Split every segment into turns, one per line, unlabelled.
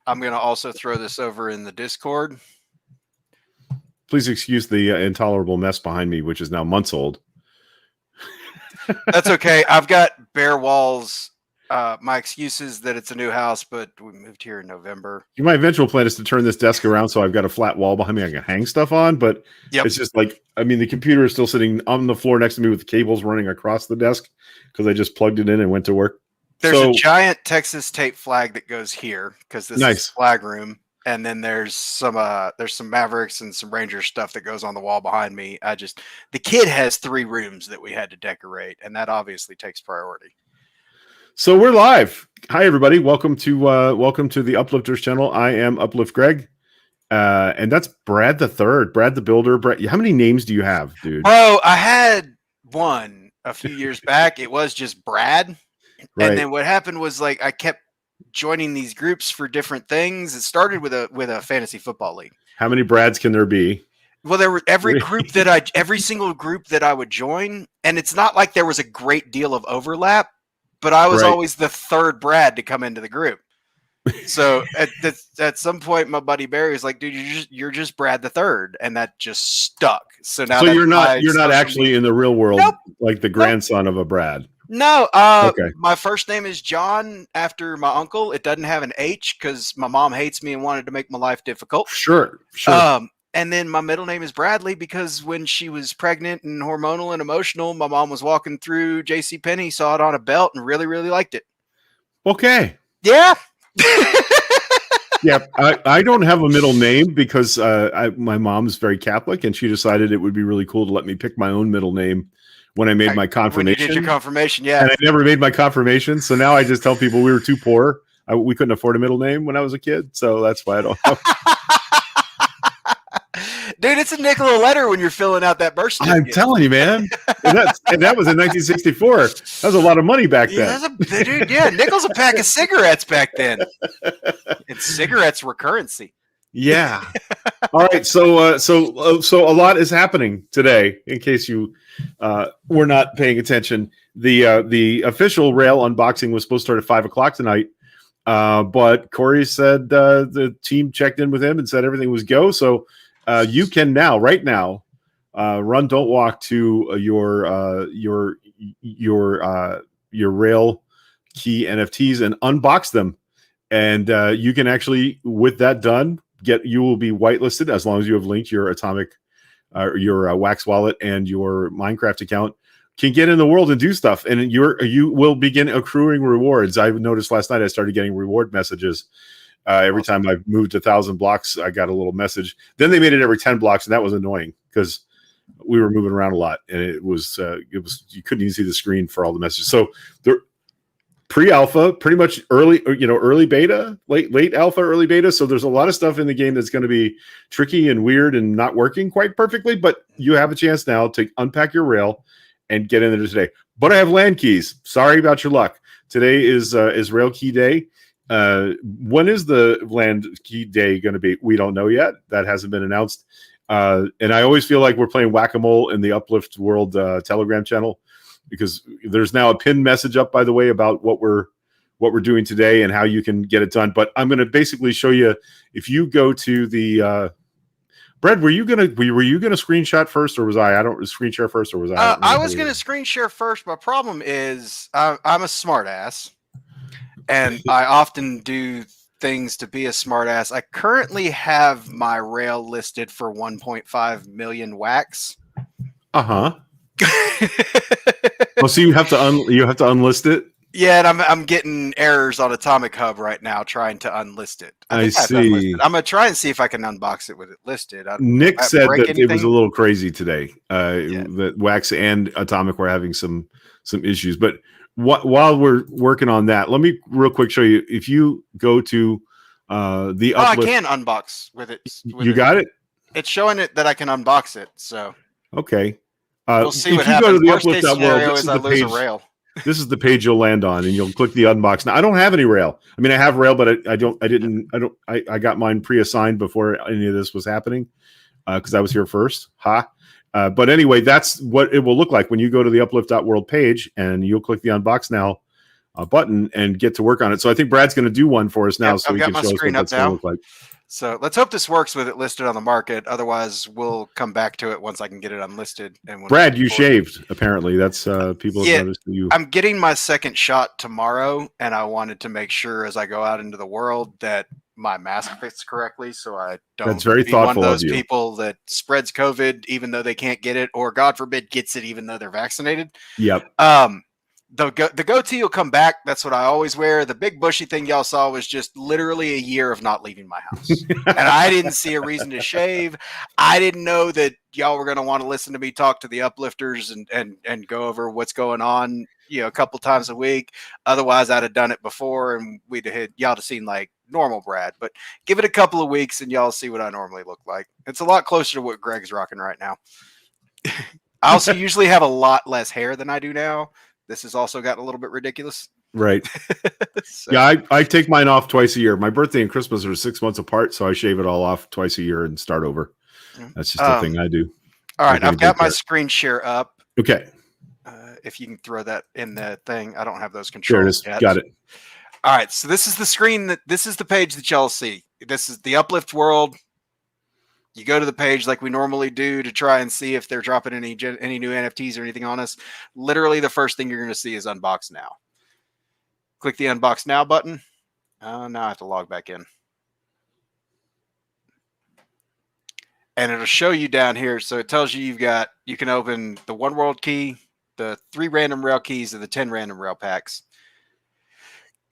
I'm going to also throw this over in the Discord.
Please excuse the intolerable mess behind me, which is now months old.
That's okay. I've got bare walls. My excuse is that it's a new house, but we moved here in November.
My eventual plan is to turn this desk around so I've got a flat wall behind me I can hang stuff on, but It's just like, I mean, the computer is still sitting on the floor next to me with the cables running across the desk because I just plugged it in and went to work.
There's a giant Texas tape flag that goes here because this is flag room. And then there's some Mavericks and some Rangers stuff that goes on the wall behind me. The kid has 3 rooms that we had to decorate, and that obviously takes priority.
So we're live. Hi everybody. Welcome to the Uplifters channel. I am Uplift Greg. And that's Brad the Third, Brad the Builder. Brad, how many names do you have, dude?
Bro, I had one a few years back. It was just Brad. Right. And then what happened was like I kept joining these groups for different things. It started with a fantasy football league.
How many Brads can there be?
Well, there were every single group that I would join, and it's not like there was a great deal of overlap, but I was always the third Brad to come into the group. So at some point, my buddy Barry was like, "Dude, you're just Brad the Third," and that just stuck. So now,
you're not actually in the real world, like the grandson of a Brad.
No, My first name is John after my uncle. It doesn't have an H because my mom hates me and wanted to make my life difficult.
Sure.
And then my middle name is Bradley because when she was pregnant and hormonal and emotional, my mom was walking through JCPenney, saw it on a belt, and really, really liked it.
Okay.
Yeah.
Yeah, I don't have a middle name because my mom's very Catholic, and she decided it would be really cool to let me pick my own middle name when I made my confirmation.
When you did your confirmation, yeah.
And I never made my confirmation, so now I just tell people we were too poor. We couldn't afford a middle name when I was a kid, so that's why I don't have.
Dude, it's a nickel a letter when you're filling out that birth certificate.
I'm telling you, man. And that was in 1964. That was a lot of money back then.
Nickel's a pack of cigarettes back then. And cigarettes were currency.
Yeah. All right. So a lot is happening today. In case you were not paying attention, the official Rail unboxing was supposed to start at 5:00 tonight, but Corey said the team checked in with him and said everything was go. So you can now, right now, run, don't walk to your Rail key NFTs and unbox them, and you can actually, with that done, you will be whitelisted as long as you have linked your Atomic, your Wax wallet and your Minecraft account. Can get in the world and do stuff, and you will begin accruing rewards. I noticed last night I started getting reward messages. Every time I moved 1,000 blocks, I got a little message. Then they made it every 10 blocks, and that was annoying because we were moving around a lot, and it was you couldn't even see the screen for all the messages. So they're pre-alpha, pretty much early beta, late alpha, early beta. So there's a lot of stuff in the game that's going to be tricky and weird and not working quite perfectly. But you have a chance now to unpack your Rail and get in there today. But I have land keys. Sorry about your luck. Today is Rail Key Day. When is the land key day going to be? We don't know yet. That hasn't been announced. And I always feel like we're playing whack-a-mole in the Uplift World Telegram channel, because there's now a pinned message up, by the way, about what we're doing today and how you can get it done. But I'm going to basically show you, if you go to the Brad, were you gonna screenshot first, or was I? I don't screen share first, or was I?
I was going to screen share first. My problem is I'm a smart ass. And I often do things to be a smartass. I currently have my Rail listed for 1.5 million wax.
Oh, so you have to unlist it.
Yeah, and I'm getting errors on Atomic Hub right now trying to unlist it.
I see.
I'm gonna try and see if I can unbox it with it listed.
Nick said that it was a little crazy today. That Wax and Atomic were having some issues, but. While we're working on that, let me real quick show you. If you go to the Uplift,
I can unbox with it.
You got it?
It's showing it that I can unbox it. So
okay,
we'll see what happens. Go to the Uplift.world, this is the page. A Rail.
This is the page you'll land on, and you'll click the unbox. Now, I don't have any Rail. I mean, I have Rail, but I got mine pre-assigned before any of this was happening because I was here first. But anyway, that's what it will look like when you go to the Uplift.world page, and you'll click the unbox now. button and get to work on it. So I think Brad's going to do one for us now, so
I've
he
got
can
my
show us what
screen up
that's going to
now.
look like.
So let's hope this works with it listed on the market. Otherwise, we'll come back to it once I can get it unlisted. And when
Brad, you shaved. Apparently, that's people have
Yeah,
noticed that you.
I'm getting my second shot tomorrow, and I wanted to make sure as I go out into the world that my mask fits correctly, so I don't
That's very
be one of
thoughtful of
those
you.
people that spreads COVID even though they can't get it, or God forbid gets it even though they're vaccinated.
Yep.
The goatee will come back. That's what I always wear. The big bushy thing y'all saw was just literally a year of not leaving my house. And I didn't see a reason to shave. I didn't know that y'all were going to want to listen to me talk to the uplifters and go over what's going on, a couple times a week. Otherwise, I'd have done it before and we'd have y'all have seen like normal Brad. But give it a couple of weeks and y'all see what I normally look like. It's a lot closer to what Greg's rocking right now. I also usually have a lot less hair than I do now. This has also gotten a little bit ridiculous.
Right.
So.
Yeah, I take mine off twice a year. My birthday and Christmas are 6 months apart, so I shave it all off twice a year and start over. That's just a thing I do.
All right, I've got my screen share up.
Okay.
If you can throw that in the thing. I don't have those controls
yet.
Yet.
Got it.
All right, so this is the screen this is the page that y'all see. This is the Uplift World. You go to the page like we normally do to try and see if they're dropping any new NFTs or anything on us. Literally, the first thing you're going to see is Unbox Now. Click the Unbox Now button. Now I have to log back in. And it'll show you down here. So it tells you you can open the 1 world key, the 3 random rail keys, and the 10 random rail packs.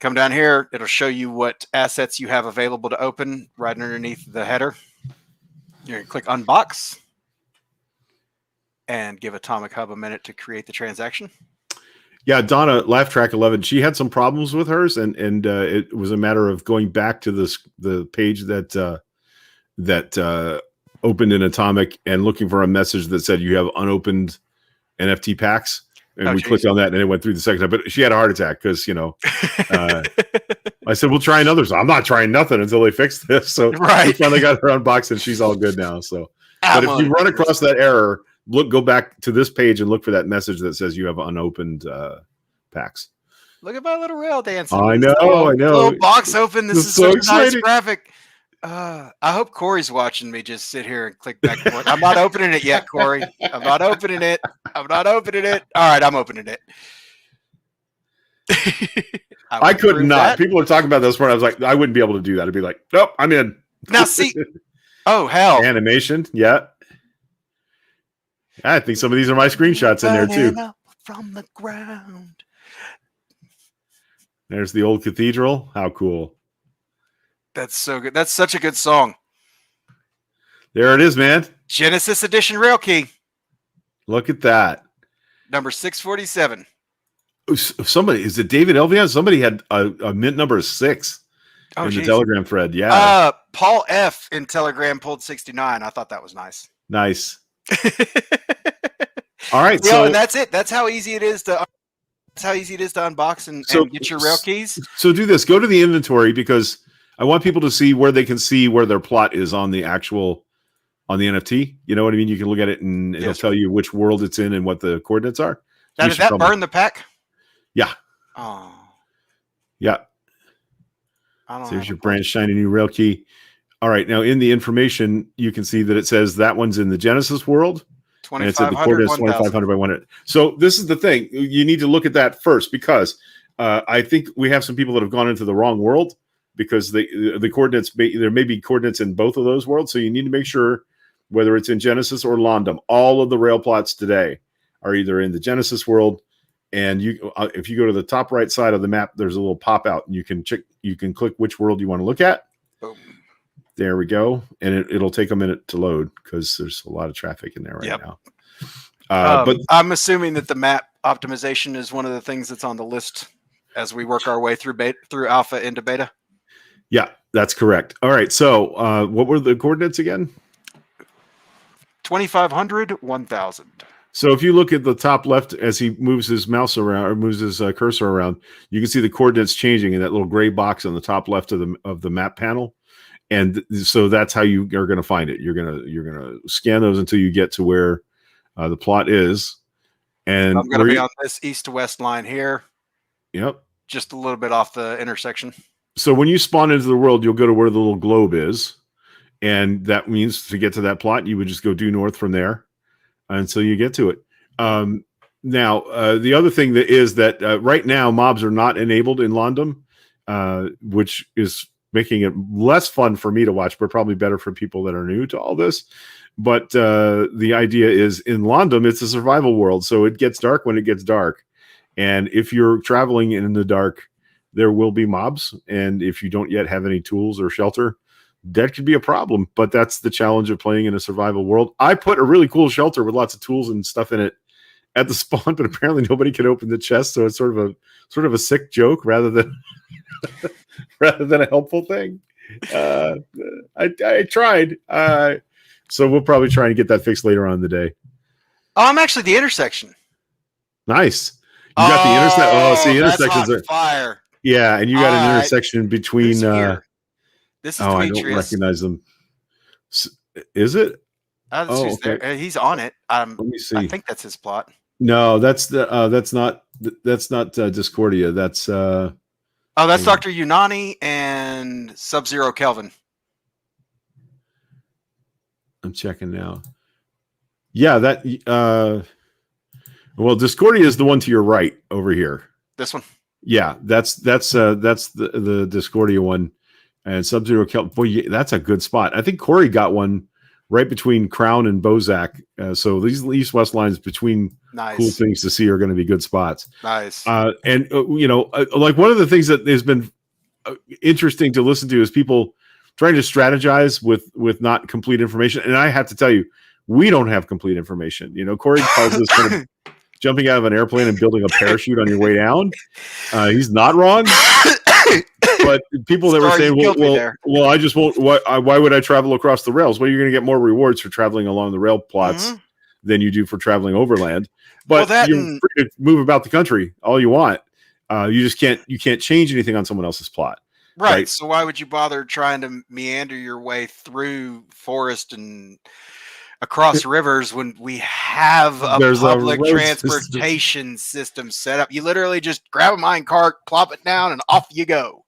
Come down here. It'll show you what assets you have available to open right underneath the header. You're going to click Unbox and give Atomic Hub a minute to create the transaction.
Yeah, Donna, Laugh Track 11, she had some problems with hers, and it was a matter of going back to the page that opened in Atomic and looking for a message that said you have unopened NFT packs. And we clicked on that and it went through the second time. But she had a heart attack because, I said, we'll try another. So I'm not trying nothing until they fix this. So we finally got her unboxed and she's all good now. So, but if you run across that error, go back to this page and look for that message that says you have unopened packs.
Look at my little rail dancing.
I know.
Little box open. This is
so
such
exciting.
A nice graphic. I hope Corey's watching me just sit here and click back and forth. I'm not opening it yet, Corey. I'm not opening it. All right, I'm opening it.
I could not. That. People are talking about this one. I was like, I wouldn't be able to do that. I'd be like, nope, I'm in.
Now see. Oh, hell.
Animation. Yeah. I think some of these are my screenshots in there too.
From the ground.
There's the old cathedral. How cool.
That's so good. That's such a good song.
There it is, man.
Genesis Edition Rail Key.
Look at that.
Number 647.
Somebody, is it David Elvian? Somebody had a mint number 6 in the Telegram thread. Yeah.
Paul F in Telegram pulled 69. I thought that was nice.
Nice. All right.
And that's it. That's how easy it is to. That's how easy it is to unbox and get your rail keys.
So do this. Go to the inventory because I want people to see where they can see where their plot is on the NFT. You know what I mean? You can look at it and it'll tell you which world it's in and what the coordinates are.
Now, did that burn the pack?
Yeah.
Oh.
Yeah. There's your brand shiny new rail key. All right. Now in the information, you can see that it says that one's in the Genesis world. And it's at the coordinates 2500 by 100. So this is the thing. You need to look at that first because I think we have some people that have gone into the wrong world because the coordinates, there may be coordinates in both of those worlds. So you need to make sure whether it's in Genesis or Londum, all of the rail plots today are either in the Genesis world. And if you go to the top right side of the map, there's a little pop out and you can click which world you want to look at. Boom. There we go. And it'll take a minute to load because there's a lot of traffic in there right now. But
I'm assuming that the map optimization is one of the things that's on the list as we work our way through alpha into beta.
Yeah, that's correct. All right. So what were the coordinates again?
2500, 1000.
So if you look at the top left as he moves his mouse around or moves his cursor around, you can see the coordinates changing in that little gray box on the top left of the map panel. And so that's how you are going to find it. You're gonna scan those until you get to where the plot is. And
I'm going to be on this east to west line here.
Yep.
just a little bit off the intersection.
So when you spawn into the world, you'll go to where the little globe is, and that means to get to that plot, you would just go due north from there until you get to it. Now, the other thing that is that right now mobs are not enabled in London, which is making it less fun for me to watch, but probably better for people that are new to all this. But the idea is in London, it's a survival world, so it gets dark when it gets dark. And if you're traveling in the dark, there will be mobs. And if you don't yet have any tools or shelter, that could be a problem. But that's the challenge of playing in a survival world. I put a really cool shelter with lots of tools and stuff in it at the spawn, but apparently nobody can open the chest. So it's sort of a sick joke rather than a helpful thing. I tried. So we'll probably try and get that fixed later on in the day.
Oh, I'm actually the intersection.
Nice. You got the intersection. Oh, see, intersections are
fire.
Yeah, and you got an intersection between.
This is
I
Demetrius.
don't recognize them. Is it?
Okay. There. He's on it.
Let me see.
I think that's his plot.
No, that's not Discordia. That's
that's Dr. Unani and Sub-Zero Kelvin.
I'm checking now. Yeah, that well, Discordia is the one to your right over here.
This one.
Yeah, that's the Discordia one, and Sub-Zero Kelvin. Boy, that's a good spot. I think Corey got one right between Crown and Bozak. So these east-west lines between cool things to see are going to be good spots.
Nice.
And like one of the things that has been interesting to listen to is people trying to strategize with not complete information. And I have to tell you, we don't have complete information. Corey calls this kind of jumping out of an airplane and building a parachute on your way down. He's not wrong. But people that were saying, well, I just won't. Why would I travel across the rails? Well, you're going to get more rewards for traveling along the rail plots than you do for traveling overland. But you're free to move about the country all you want. You just can't. You can't change anything on someone else's plot.
Right. So why would you bother trying to meander your way through forest and across rivers when we have a public transportation system set up? You literally just grab a mine cart, plop it down, and off you go.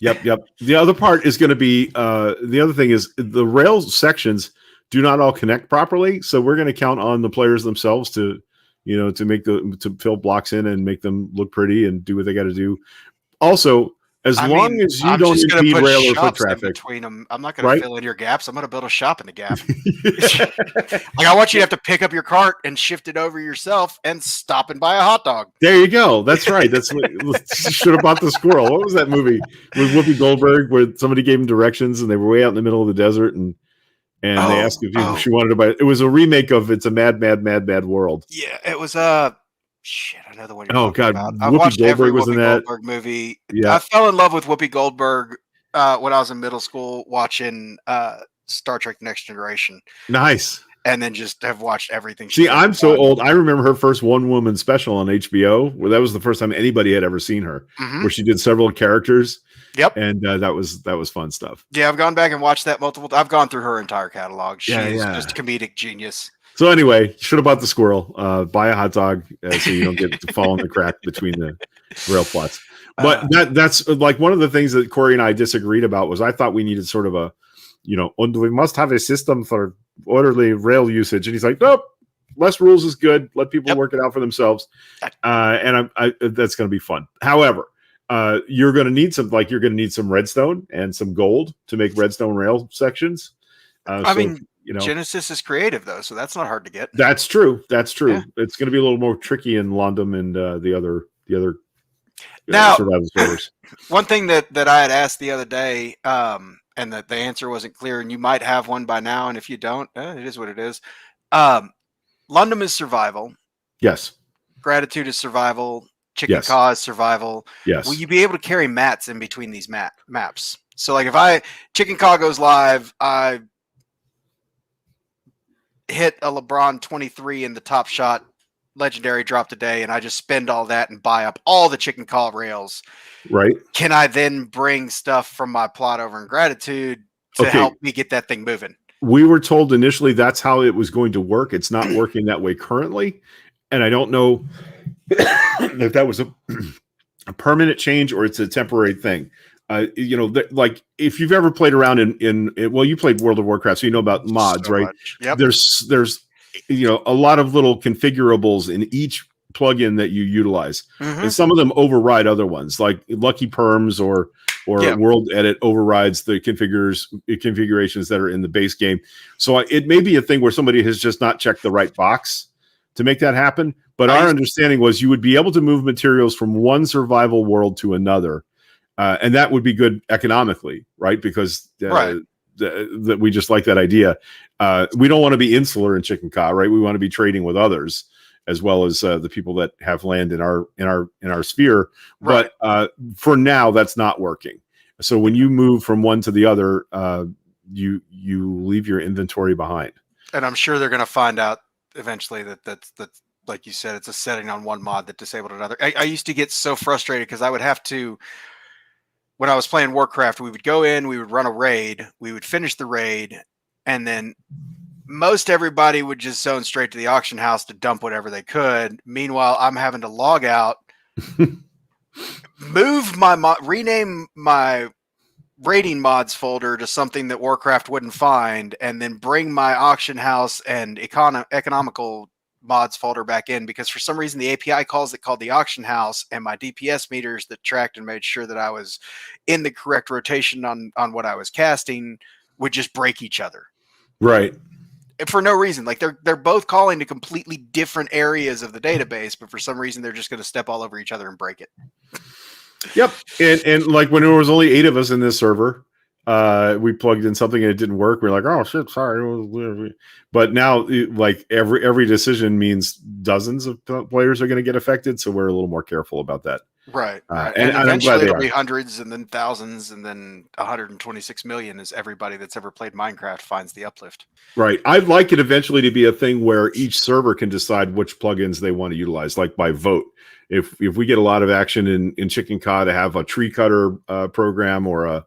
Yep. The other part is going to be the other thing is the rail sections do not all connect properly, so we're going to count on the players themselves to to fill blocks in and make them look pretty and do what they got to do. Also, as long as you don't impede rail or foot traffic
between them, I'm not going to fill in your gaps. I'm going to build a shop in the gap. Like I want you to have to pick up your cart and shift it over yourself and stop and buy a hot dog.
There you go. That's right. That's what should have bought the squirrel. What was that movie with Whoopi Goldberg where somebody gave him directions and they were way out in the middle of the desert and they asked if she wanted to buy it. It was a remake of It's a Mad, Mad, Mad, Mad World.
Yeah, it was shit, I know the one you're talking about.
I've watched every
Whoopi
Goldberg
movie.
Yeah.
I fell in love with Whoopi Goldberg when I was in middle school watching Star Trek Next Generation.
Nice.
And then just have watched everything.
See, I'm so old. I remember her first one-woman special on HBO, where that was the first time anybody had ever seen her, where she did several characters.
Yep.
And that was fun stuff.
Yeah, I've gone back and watched that multiple times. I've gone through her entire catalog. She's just a comedic genius.
So anyway, should have bought the squirrel. Buy a hot dog so you don't get to fall in the crack between the rail plots. But that's like one of the things that Corey and I disagreed about was I thought we needed sort of a, we must have a system for orderly rail usage. And he's like, nope, less rules is good. Let people work it out for themselves. And that's going to be fun. However, you're going to need some redstone and some gold to make redstone rail sections.
Genesis is creative though, so that's not hard to get.
That's true. It's going to be a little more tricky in London and the other
now,
survival servers.
One thing that I had asked the other day, and that the answer wasn't clear, and you might have one by now, and if you don't, it is what it is. London is survival.
Yes.
Gratitude is survival. Chicken Caw is survival.
Yes.
Will you be able to carry mats in between these maps? So like if Chicken Caw goes live, I hit a LeBron 23 in the Top Shot legendary drop today, and I just spend all that and buy up all the Chicken Caw rails.
Right.
Can I then bring stuff from my plot over in Gratitude to help me get that thing moving?
We were told initially that's how it was going to work. It's not working that way currently. And I don't know if that was a permanent change or it's a temporary thing. Like if you've ever played around in well, you played World of Warcraft, so you know about mods,
So
right?
much. Yep.
There's a lot of little configurables in each plugin that you utilize, and some of them override other ones, like Lucky Perms or World Edit overrides the configurations that are in the base game. So it may be a thing where somebody has just not checked the right box to make that happen. But our understanding was you would be able to move materials from one survival world to another. And that would be good economically, right? Because that we just like that idea. We don't want to be insular in Chicken Ka, right? We want to be trading with others as well as the people that have land in our sphere. Right. But for now, that's not working. So when you move from one to the other, you leave your inventory behind.
And I'm sure they're going to find out eventually that's like you said, it's a setting on one mod that disabled another. I used to get so frustrated because I would have to. When I was playing Warcraft, we would go in, we would run a raid, we would finish the raid, and then most everybody would just zone straight to the auction house to dump whatever they could. Meanwhile, I'm having to log out, rename my raiding mods folder to something that Warcraft wouldn't find, and then bring my auction house and economical mods folder back in, because for some reason the API calls it called the auction house, and my DPS meters that tracked and made sure that I was in the correct rotation on what I was casting would just break each other.
Right.
For no reason. Like they're both calling to completely different areas of the database, but for some reason they're just going to step all over each other and break it.
Yep. And like when there was only 8 of us in this server, we plugged in something and it didn't work. We're like, oh shit, sorry. But now, like every decision means dozens of players are going to get affected, so we're a little more careful about that.
Right. And eventually it'll be hundreds, and then thousands, and then 126 million as everybody that's ever played Minecraft finds the uplift.
Right. I'd like it eventually to be a thing where each server can decide which plugins they want to utilize, like by vote. If we get a lot of action in Chicken Ka to have a tree cutter program or a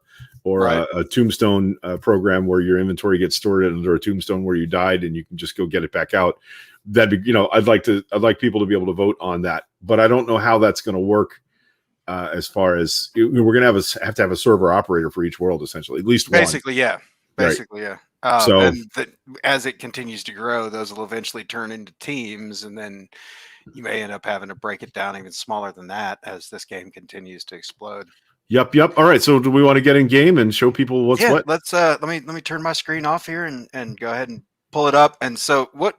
tombstone program where your inventory gets stored under a tombstone where you died and you can just go get it back out. That'd be, I'd like people to be able to vote on that, but I don't know how that's going to work. As far as we're going to have to have a server operator for each world, essentially, at least
basically,
one.
Basically, yeah. And as it continues to grow, those will eventually turn into teams, and then you may end up having to break it down even smaller than that as this game continues to explode.
Yep. All right. So do we want to get in game and show people what's what?
Let's let me turn my screen off here and go ahead and pull it up. And so what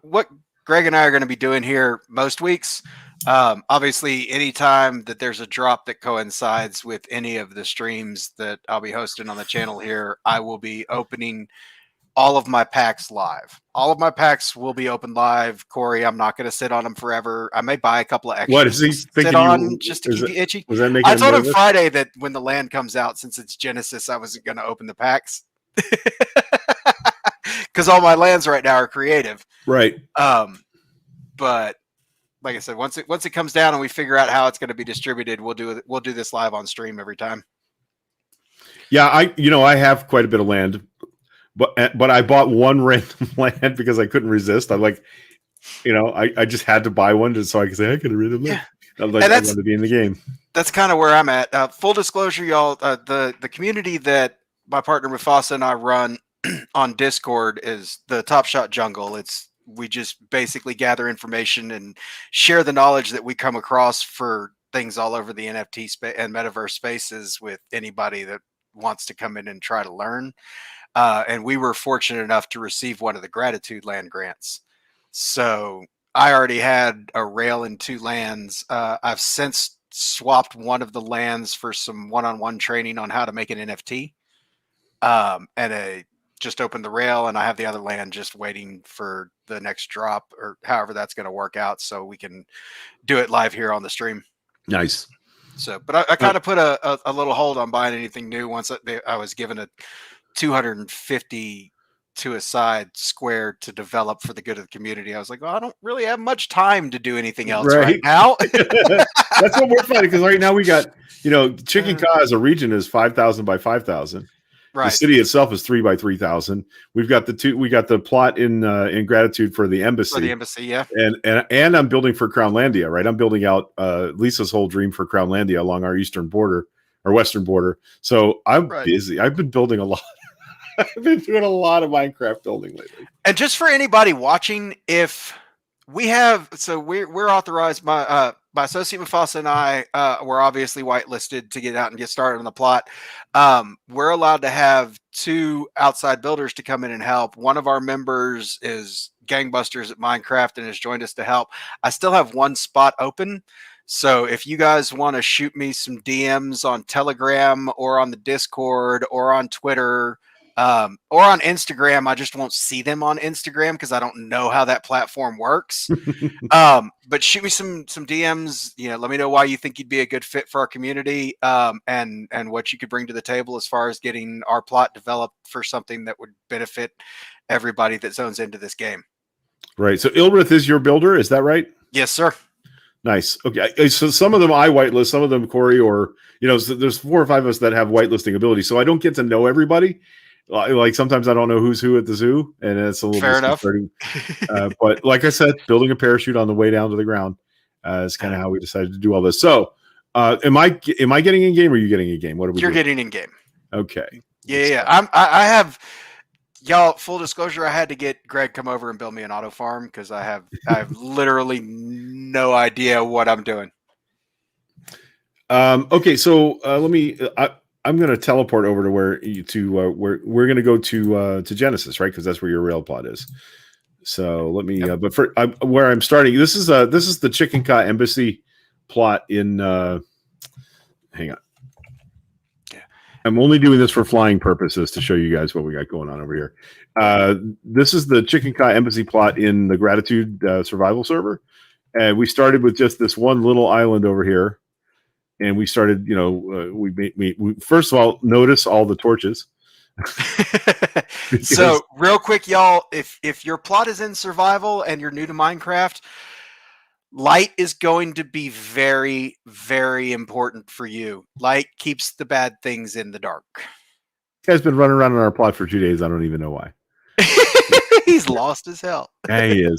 Greg and I are going to be doing here most weeks, obviously anytime that there's a drop that coincides with any of the streams that I'll be hosting on the channel here, I will be opening all of my packs live. All of my packs will be open live. Corey, I'm not going to sit on them forever. I may buy a couple of extras.
What is he thinking?
Just to keep you itchy.
Was that making
I told him Friday that when the land comes out, since it's Genesis, I wasn't going to open the packs because all my lands right now are creative.
Right.
But like I said, once it comes down and we figure out how it's going to be distributed, we'll do this live on stream every time.
Yeah, I have quite a bit of land. But I bought one random land because I couldn't resist. I just had to buy one just so I could say I could have rid of land. I wanted to be in the game.
That's kind of where I'm at. Full disclosure, y'all, the community that my partner Mufasa and I run on Discord is the TopShotJungle. We just basically gather information and share the knowledge that we come across for things all over the NFT and metaverse spaces with anybody that wants to come in and try to learn. And we were fortunate enough to receive one of the gratitude land grants. So I already had a rail and 2 lands. I've since swapped one of the lands for some one-on-one training on how to make an NFT. And I just opened the rail, and I have the other land just waiting for the next drop or however that's going to work out so we can do it live here on the stream.
Nice.
So, but I kind of put a little hold on buying anything new once I was given a 250 to a side square to develop for the good of the community. I was like, well, I don't really have much time to do anything else right now.
That's what we're finding, because right now we got, Chicken Ka as a region is 5,000 by 5,000.
Right.
The city itself is 3 by 3,000. We got the plot in Gratitude for the embassy.
For the embassy, yeah.
And I'm building for Crownlandia, right? I'm building out Lisa's whole dream for Crownlandia along our eastern border or western border. So I'm busy. I've been building a lot. I've been doing a lot of Minecraft building lately.
And just for anybody watching, if we have, so we're authorized. My associate Mufasa and I were obviously whitelisted to get out and get started on the plot. We're allowed to have 2 outside builders to come in and help. One of our members is gangbusters at Minecraft and has joined us to help. I still have 1 spot open. So if you guys want to shoot me some DMs on Telegram or on the Discord or on Twitter, or on Instagram, I just won't see them on Instagram because I don't know how that platform works. But shoot me some DMs. Let me know why you think you'd be a good fit for our community, and what you could bring to the table as far as getting our plot developed for something that would benefit everybody that zones into this game.
Right. So Ilrith is your builder, is that right?
Yes, sir.
Nice. Okay. So some of them I whitelist, some of them Corey, or so there's 4 or 5 of us that have whitelisting ability. So I don't get to know everybody. Like sometimes I don't know who's who at the zoo, and it's a little
fair enough.
But like I said, building a parachute on the way down to the ground is kind of how we decided to do all this. So, am I getting in game, or are you getting in game? What are we?
You're
doing?
getting in game.
Okay.
Yeah. I have, y'all. Full disclosure, I had to get Greg come over and build me an auto farm because I have literally no idea what I'm doing.
Okay. So let me. I'm going to teleport over to where we're going to go to Genesis, right? Because that's where your rail pod is. So let me. Yep. But where I'm starting, this is the Chicken Ka Embassy plot in. Hang on.
Yeah.
I'm only doing this for flying purposes to show you guys what we got going on over here. This is the Chicken Ka Embassy plot in the Gratitude survival server, and we started with just this one little island over here. And we started, we first of all notice all the torches.
So real quick, y'all, if your plot is in survival and you're new to Minecraft, light is going to be very, very important for you. Light keeps the bad things in the dark.
This guy's been running around on our plot for 2 days. I don't even know why.
He's lost as hell.
Yeah, he is.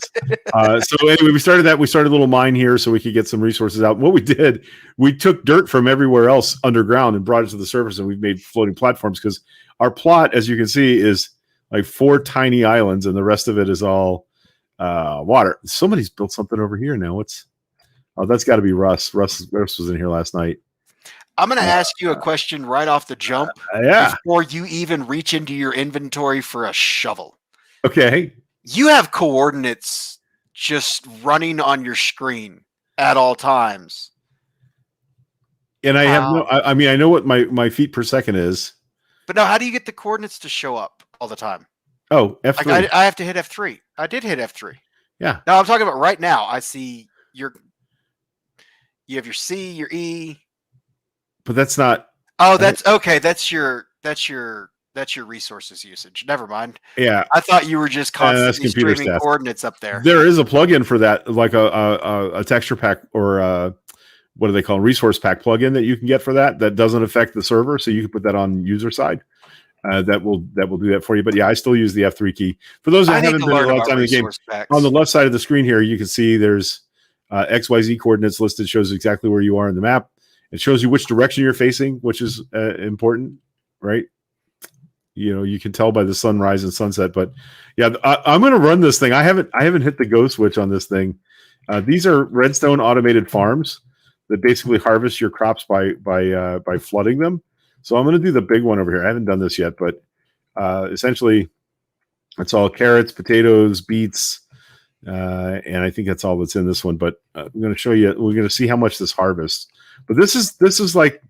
So anyway, we started a little mine here so we could get some resources out. What we did, we took dirt from everywhere else underground and brought it to the surface, and we've made floating platforms because our plot, as you can see, is like 4 tiny islands, and the rest of it is all water. Somebody's built something over here now. That's got to be Russ. Russ was in here last night.
I'm going to ask you a question right off the jump before you even reach into your inventory for a shovel.
Okay.
You have coordinates just running on your screen at all times.
And I have I know what my feet per second is.
But now how do you get the coordinates to show up all the time?
Oh, F3.
Like I have to hit F3. I did hit F3.
Yeah.
Now I'm talking about right now. I see you have your C, your E.
But that's not.
Oh, that's okay. That's your resources usage. Never mind.
Yeah,
I thought you were just constantly streaming
stats.
coordinates up there.
There is a plugin for that, like a texture pack or what do they call resource pack plugin that you can get for that. That doesn't affect the server, so you can put that on user side. That will do that for you. But yeah, I still use the F3 key. For those that haven't been a lot of time in the game, on the left side of the screen here, you can see there's XYZ coordinates listed. Shows exactly where you are in the map. It shows you which direction you're facing, which is important, right? You can tell by the sunrise and sunset. But yeah, I'm going to run this thing. I haven't hit the go switch on this thing. These are Redstone automated farms that basically harvest your crops by flooding them. So I'm going to do the big one over here. I haven't done this yet, but essentially, it's all carrots, potatoes, beets, and I think that's all that's in this one. But I'm going to show you. We're going to see how much this harvests. But this is like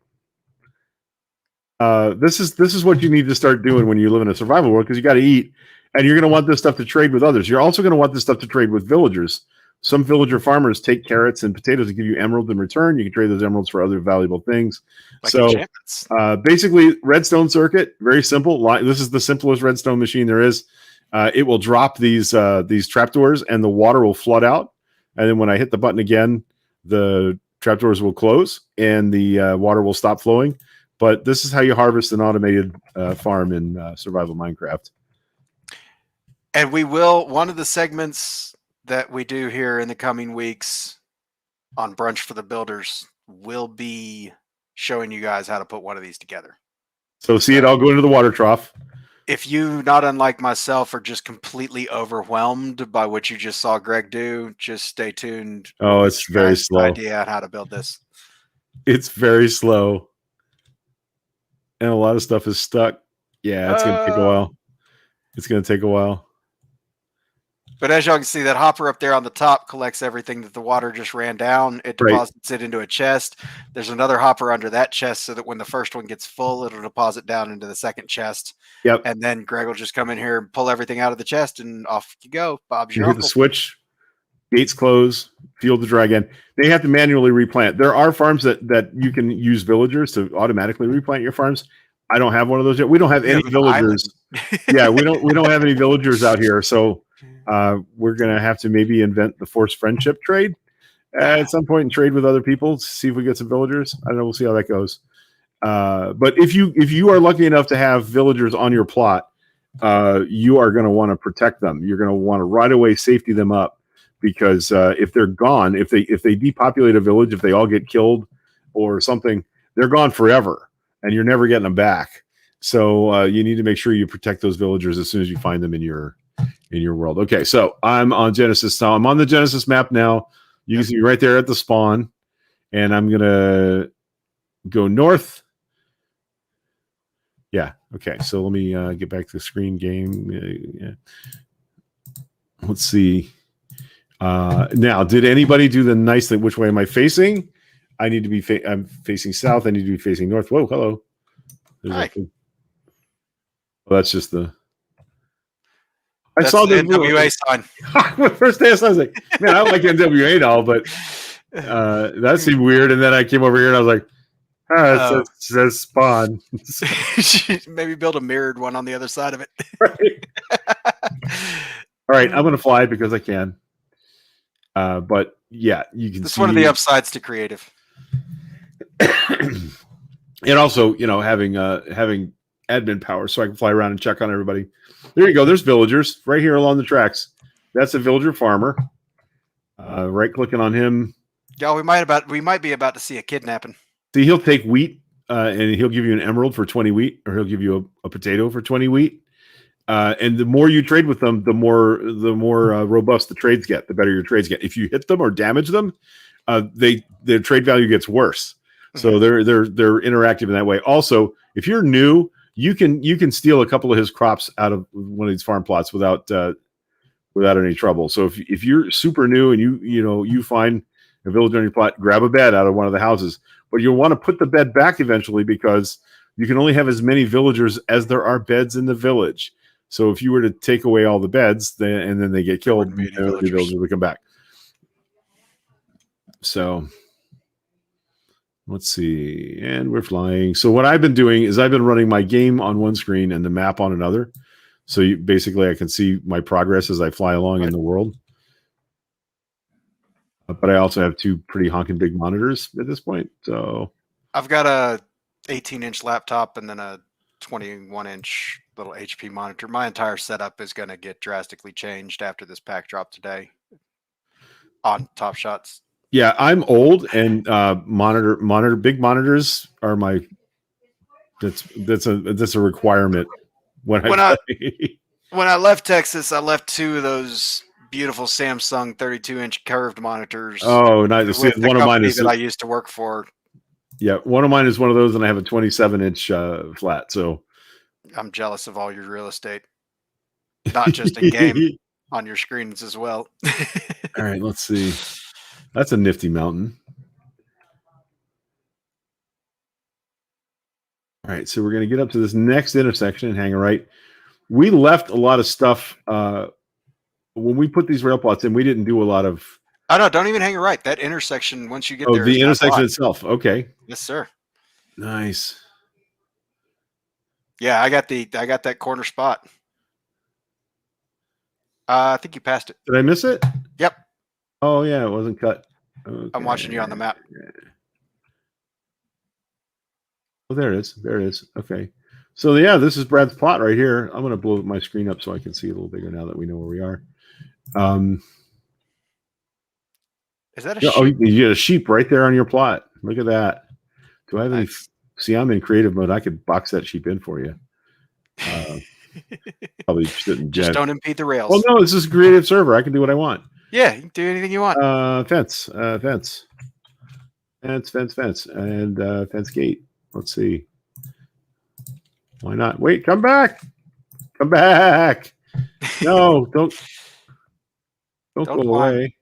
this is what you need to start doing when you live in a survival world, because you got to eat, and you're going to want this stuff to trade with others. You're also going to want this stuff to trade with villagers. Some villager farmers take carrots and potatoes to give you emerald in return. You can trade those emeralds for other valuable things.
Like
so basically, redstone circuit, very simple. This is the simplest redstone machine there is. It will drop these trapdoors, and the water will flood out. And then when I hit the button again, the trapdoors will close, and the water will stop flowing. But this is how you harvest an automated farm in survival Minecraft.
And we will, one of the segments that we do here in the coming weeks on Brunch for the Builders will be showing you guys how to put one of these together.
So see it all go into the water trough.
If you, not unlike myself, are just completely overwhelmed by what you just saw Greg do, just stay tuned.
Oh, it's very slow.
Idea on how to build this.
It's very slow. And a lot of stuff is stuck. Yeah, it's going to take a while. It's going to take a while.
But as y'all can see, that hopper up there on the top collects everything that the water just ran down. It deposits it into a chest. There's another hopper under that chest so that when the first one gets full, it'll deposit down into the second chest.
Yep.
And then Greg will just come in here and pull everything out of the chest, and off you go. Bob's your
uncle. Hit the switch, gates close, field to dry again. They have to manually replant. There are farms that you can use villagers to automatically replant your farms. I don't have one of those yet. We don't have any villagers. Yeah, we don't have any villagers out here. So we're gonna have to maybe invent the forced friendship trade at some point and trade with other people to see if we get some villagers. I don't know. We'll see how that goes. But if you are lucky enough to have villagers on your plot, you are going to want to protect them. You're going to want to right away safety them up, because if they're gone, if they depopulate a village, if they all get killed or something, they're gone forever, and you're never getting them back. So you need to make sure you protect those villagers as soon as you find them in your world. Okay, so I'm on Genesis. So I'm on the Genesis map now. You can see me right there at the spawn, and I'm gonna go north. Yeah. Okay. So let me get back to the screen game. Yeah. Let's see. Now, did anybody do the nice thing? Which way am I facing? I need to be. I'm facing south. I need to be facing north. Whoa. Hello.
Hi.
Well, that's just the.
I saw the NWA sign.
The first day I saw it, I was like, man, I like NWA and all, but that seemed weird. And then I came over here and I was like, it says spawn.
Maybe build a mirrored one on the other side of it.
Right. All right, I'm going to fly because I can. But yeah, you can.
It's one of the upsides to creative.
And also, having admin power, so I can fly around and check on everybody. There you go. There's villagers right here along the tracks. That's a villager farmer. Right clicking on him.
Yeah, we might be about to see a kidnapping.
See, he'll take wheat and he'll give you an emerald for 20 wheat, or he'll give you a potato for 20 wheat. And the more you trade with them, the more robust the trades get, the better your trades get. If you hit them or damage them, their trade value gets worse. So they're interactive in that way. Also, if you're new, you can steal a couple of his crops out of one of these farm plots without any trouble. So if you're super new and you find a village on your plot, grab a bed out of one of the houses, but you'll want to put the bed back eventually, because you can only have as many villagers as there are beds in the village. So if you were to take away all the beds and then they get killed, the villagers would come back. So let's see. And we're flying. So what I've been doing is I've been running my game on one screen and the map on another. So basically I can see my progress as I fly along in the world. But I also have two pretty honking big monitors at this point. So
I've got a 18-inch laptop and then a 21-inch little HP monitor. My entire setup is going to get drastically changed after this pack drop today on Top Shots.
Yeah, I'm old, and big monitors are that's a requirement when I
left Texas. I left two of those beautiful Samsung 32-inch curved monitors.
Oh, nice. See, one of mine is
that I used to work for.
Yeah, one of mine is one of those, and I have a 27-inch flat. So
I'm jealous of all your real estate, not just in game, on your screens as well.
All right, let's see. That's a nifty mountain. All right, so we're going to get up to this next intersection and hang a right. We left a lot of stuff when we put these rail plots in. We didn't do a lot of.
Oh no! Don't even hang a right. That intersection, once you get there,
the intersection itself. Okay.
Yes, sir.
Nice.
Yeah, I got that corner spot. I think you passed it.
Did I miss it?
Yep.
Oh yeah, it wasn't cut.
Okay. I'm watching you on the map.
Oh, there it is. There it is. Okay. So yeah, this is Brad's plot right here. I'm going to blow my screen up so I can see a little bigger now that we know where we are.
Is that a
Yeah, oh,
sheep?
you get a sheep right there on your plot. Look at that. Do I have any?
Nice.
See, I'm in creative mode. I could box that sheep in for you. Probably shouldn't.
Just don't impede the rails.
Well, no, this is a creative server. I can do what I want.
Yeah, you can do anything you want.
Fence, and fence gate. Let's see. Why not? Wait, come back. Come back. No, don't go
climb.
away.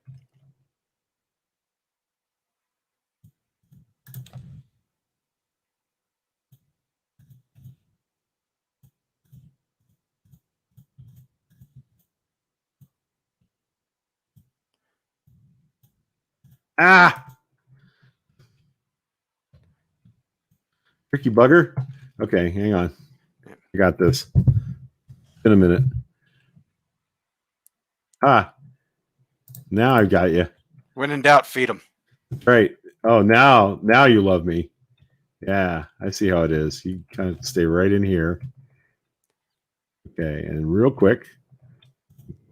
Ah. Tricky bugger. Okay, hang on. I got this. In a minute. Ah. Now I got you.
When in doubt, feed them.
Right. Oh, now you love me. Yeah, I see how it is. You kind of stay right in here. Okay, and real quick,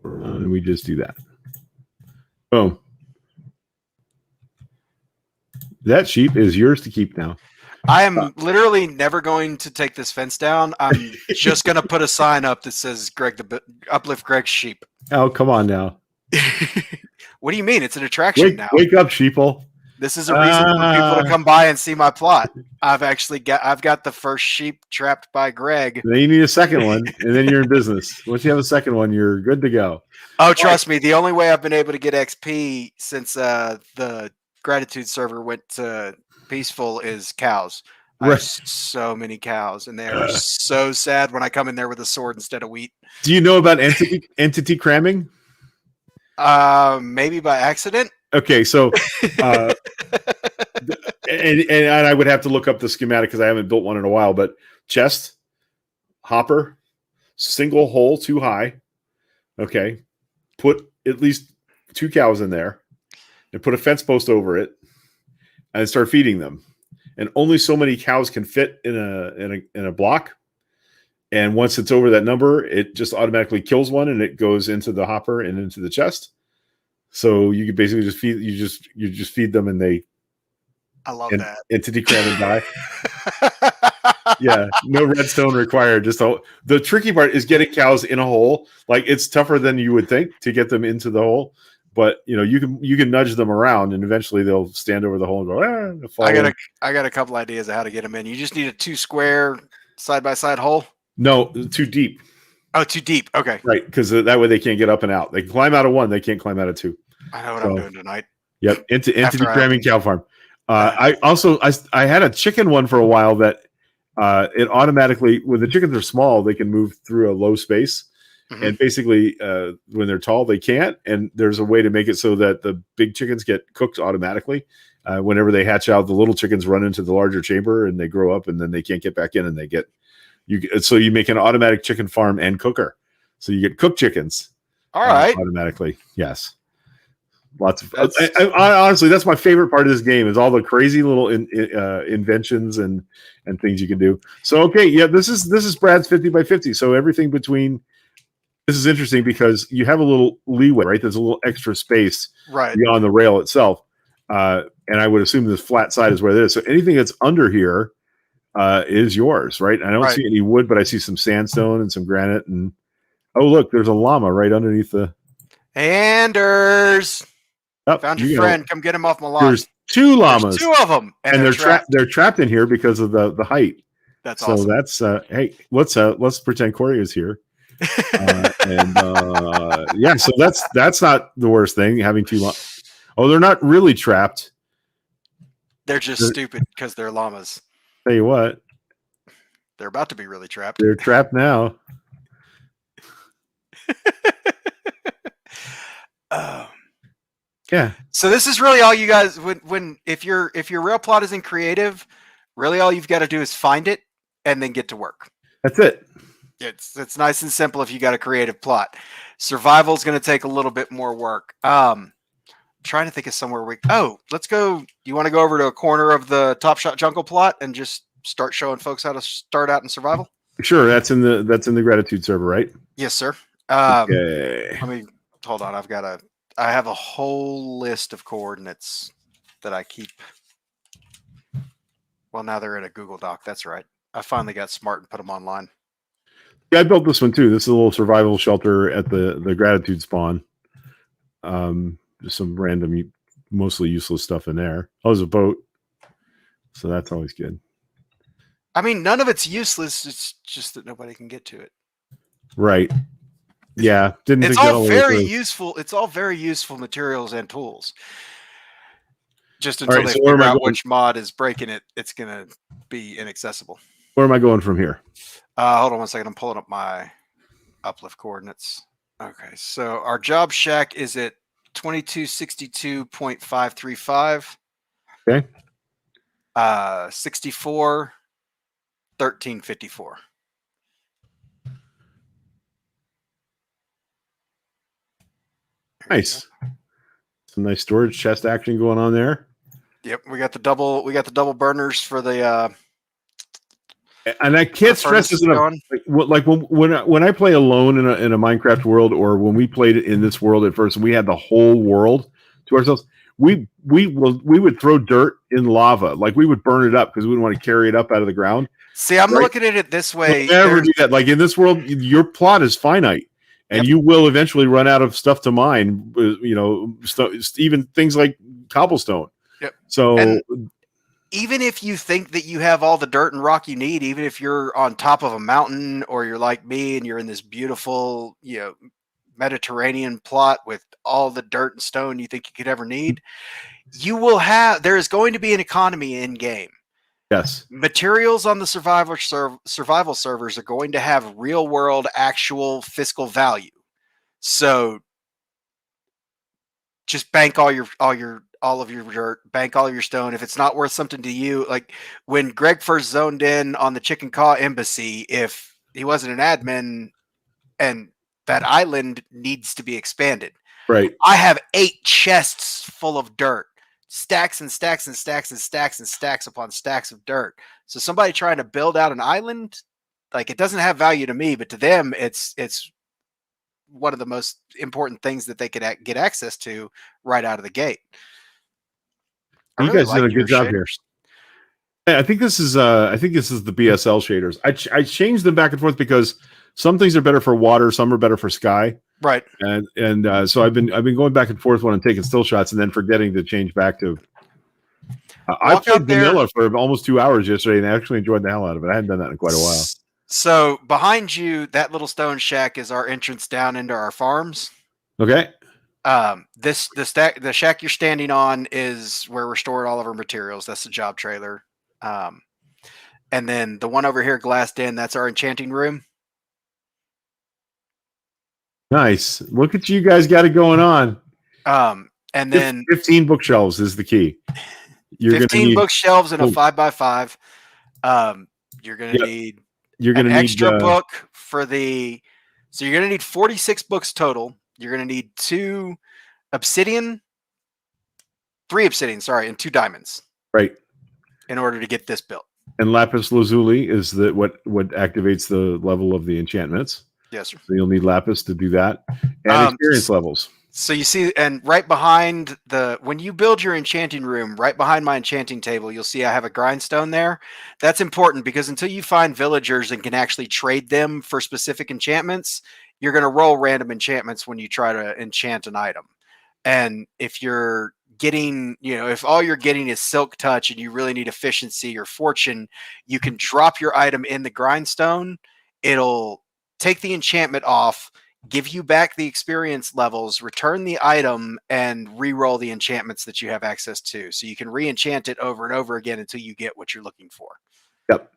and we just do that. Boom. That sheep is yours to keep now.
I am literally never going to take this fence down. I'm just going to put a sign up that says Uplift Greg's sheep.
Oh, come on now.
What do you mean? It's an attraction now.
Wake up, sheeple.
This is a reason for people to come by and see my plot. I've got the first sheep trapped by Greg.
Then you need a second one, and then you're in business. Once you have a second one, you're good to go.
Oh, trust me. The only way I've been able to get XP since the gratitude server went to peaceful is cows. I have so many cows, and they are so sad when I come in there with a sword instead of wheat.
Do you know about entity cramming?
Maybe by accident.
Okay, so and I would have to look up the schematic because I haven't built one in a while. But chest, hopper, single hole too high. Okay, put at least 2 cows in there, and put a fence post over it, and start feeding them. And only so many cows can fit in a block. And once it's over that number, it just automatically kills one, and it goes into the hopper and into the chest. So you could basically just feed you just feed them, and they.
I love that.
Entity cram and die. Yeah, no redstone required. Just the tricky part is getting cows in a hole. Like, it's tougher than you would think to get them into the hole, but you can nudge them around, and eventually they'll stand over the hole and go. Fall
I got a couple ideas of how to get them in. You just need a 2 square side by side hole.
No, too deep.
Oh, too dedeep. Okay.
Right, because that way they can't get up and out. They can climb out of one, they can't climb out of 2.
I know what I'm doing tonight.
Yep, entity cramming cow farm. I had a chicken one for a while that it automatically, when the chickens are small, they can move through a low space. Mm-hmm. And basically, when they're tall, they can't. And there's a way to make it so that the big chickens get cooked automatically. Whenever they hatch out, the little chickens run into the larger chamber and they grow up, and then they can't get back in, and they get so you make an automatic chicken farm and cooker. So you get cooked chickens.
All right.
Automatically. Yes. Lots of I honestly, that's my favorite part of this game, is all the crazy little inventions and things you can do. So okay, yeah, this is Brad's 50 by 50. So everything between, this is interesting because you have a little leeway, right? There's a little extra space beyond the rail itself, and I would assume this flat side is where it is. So anything that's under here is yours, right? I don't see any wood, but I see some sandstone and some granite, and oh look, there's a llama right underneath the.
Anders. Found your friend. Come get him off my lawn.
There's 2 llamas.
There's 2 of them,
and they're trapped in here because of the height.
That's awesome.
So that's hey, let's pretend Corey is here. Yeah, so that's not the worst thing, having 2 llamas. Oh, they're not really trapped.
They're just stupid because they're llamas.
Tell you what,
they're about to be really trapped.
They're trapped now. Yeah.
So this is really all you guys, if your real plot isn't creative, really all you've got to do is find it and then get to work.
That's it.
It's nice and simple if you got a creative plot. Survival is going to take a little bit more work. Trying to think of somewhere let's go. You want to go over to a corner of the TopShotJungle plot and just start showing folks how to start out in survival?
Sure, that's in the gratitude server, right?
Yes, sir.
Okay.
Let me hold on. I have a whole list of coordinates that I keep. Well, now they're in a Google Doc. That's right. I finally got smart and put them online.
Yeah, I built this one too. This is a little survival shelter at the gratitude spawn. Just some random, mostly useless stuff in there. Oh, there's a boat, so that's always good.
I mean, none of it's useless. It's just that nobody can get to it.
Right. Yeah. Didn't
It's
think that
all
all the way
very
through.
useful. It's all very useful materials and tools. Just
All
until
right,
they
so where am
figure
I
out
going?
which mod is breaking it, it's gonna be inaccessible.
Where am I going from here?
Hold on one second. I'm pulling up my uplift coordinates. Okay, so our job shack is at 2262.535.
Okay.
64 1354.
Nice. Some nice storage chest action going on there.
Yep, we got the double burners for the
And I can't stress this enough. Like when I play alone in a Minecraft world, or when we played it in this world at first, and we had the whole world to ourselves. We would throw dirt in lava, like we would burn it up because we wouldn't want to carry it up out of the ground.
See, I'm looking at it this way.
We'll never do that. Like in this world, your plot is finite, and you will eventually run out of stuff to mine. Even things like cobblestone.
Yep.
So.
And even if you think that you have all the dirt and rock you need, even if you're on top of a mountain or you're like me and you're in this beautiful, Mediterranean plot with all the dirt and stone you think you could ever need, there is going to be an economy in game.
Yes.
Materials on the survival servers are going to have real world actual fiscal value. So just bank all of your dirt, bank all of your stone. If it's not worth something to you, like when Greg first zoned in on the Chicken Caw Embassy, if he wasn't an admin and that island needs to be expanded.
Right.
I have 8 chests full of dirt, stacks and stacks and stacks and stacks and stacks upon stacks of dirt. So somebody trying to build out an island, like it doesn't have value to me, but to them, it's one of the most important things that they could get access to right out of the gate.
You guys did a good job here. I think this is the BSL shaders. I changed them back and forth because some things are better for water, some are better for sky.
Right.
And so I've been going back and forth when I'm taking still shots and then forgetting to change back to. I played vanilla for almost 2 hours yesterday and I actually enjoyed the hell out of it. I hadn't done that in quite a while.
So behind you, that little stone shack is our entrance down into our farms.
Okay.
The shack you're standing on is where we're storing all of our materials. That's the job trailer. And then the one over here glassed in, that's our enchanting room.
Nice. Look at you guys got it going on.
And then
15 bookshelves is the key.
You're 15 bookshelves in a 5x5. You're going to need an extra book for so you're going to need 46 books total. You're going to need 3 obsidian, and 2 diamonds.
Right.
In order to get this built.
And lapis lazuli is what activates the level of the enchantments.
Yes, sir.
So you'll need lapis to do that. And experience levels.
So you see, and right behind when you build your enchanting room, right behind my enchanting table, you'll see I have a grindstone there. That's important because until you find villagers and can actually trade them for specific enchantments, you're going to roll random enchantments when you try to enchant an item. And if you're getting, if all you're getting is silk touch and you really need efficiency or fortune, you can drop your item in the grindstone. It'll take the enchantment off, give you back the experience levels, return the item, and re-roll the enchantments that you have access to. So you can re-enchant it over and over again until you get what you're looking for.
Yep.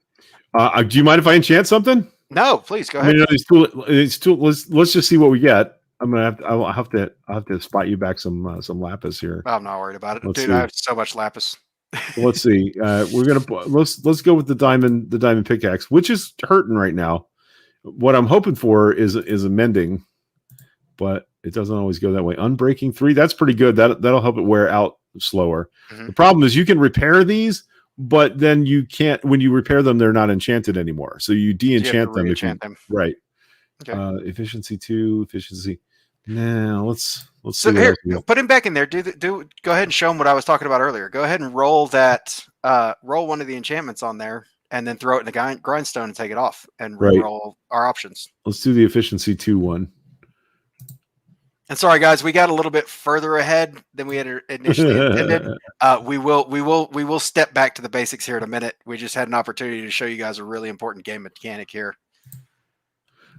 Do you mind if I enchant something?
No, please go ahead.
Let's just see what we get. I'll have to spot you back some lapis here.
I'm not worried about it, dude. I have so much lapis.
Let's see. Let's go with the diamond pickaxe, which is hurting right now. What I'm hoping for is a mending, but it doesn't always go that way. Unbreaking 3, that's pretty good. That'll help it wear out slower. Mm-hmm. The problem is you can repair these but then you can't, when you repair them, they're not enchanted anymore. So you de-enchant them if you
them.
right.
Okay.
Efficiency 2, efficiency. Now let's
So
see what
here,
else we have.
put him back in there. Go ahead and show him what I was talking about earlier. Go ahead and roll that. Roll one of the enchantments on there, and then throw it in the grindstone and take it off, and
Right.
re-roll our options.
Let's do the efficiency 2 one.
And sorry, guys, we got a little bit further ahead than we had initially intended. We will step back to the basics here in a minute. We just had an opportunity to show you guys a really important game mechanic here.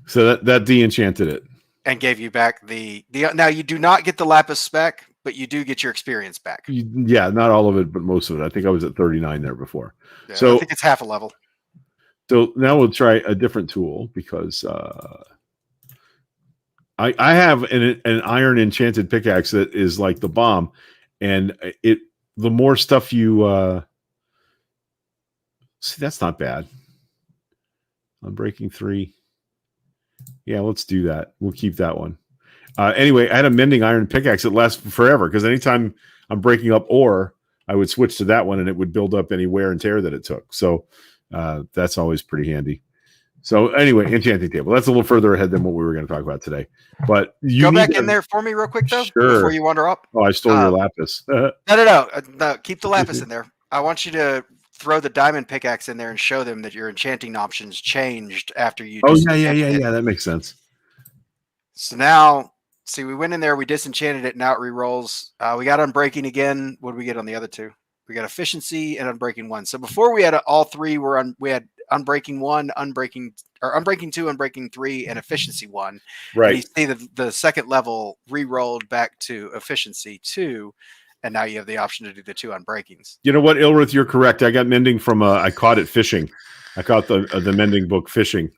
So that de-enchanted it.
And gave you back the now you do not get the lapis spec, but you do get your experience back.
Yeah, not all of it, but most of it. I think I was at 39 there before.
Yeah,
so
I think it's half a level.
So now we'll try a different tool because I have an iron enchanted pickaxe that is like the bomb, and the more stuff you see, that's not bad. Unbreaking 3. Yeah, let's do that. We'll keep that one. Anyway, I had a mending iron pickaxe that lasts forever because anytime I'm breaking up ore, I would switch to that one and it would build up any wear and tear that it took. So that's always pretty handy. So anyway, enchanting table. That's a little further ahead than what we were going to talk about today. But you
go back in there for me real quick, though, before you wander up.
Oh, I stole your lapis.
No. Keep the lapis in there. I want you to throw the diamond pickaxe in there and show them that your enchanting options changed after you.
Oh yeah. That makes sense.
So now, see, we went in there, we disenchanted it, now it re-rolls. We got unbreaking again. What did we get on the other two? We got efficiency and unbreaking 1. So before we had all three we had unbreaking 1, unbreaking 2, unbreaking 3, and efficiency 1.
Right.
And you see the second level re-rolled back to efficiency 2, and now you have the option to do the 2 unbreakings.
You know what, Ilrith, you're correct. I got mending from I caught it fishing. I caught the mending book fishing.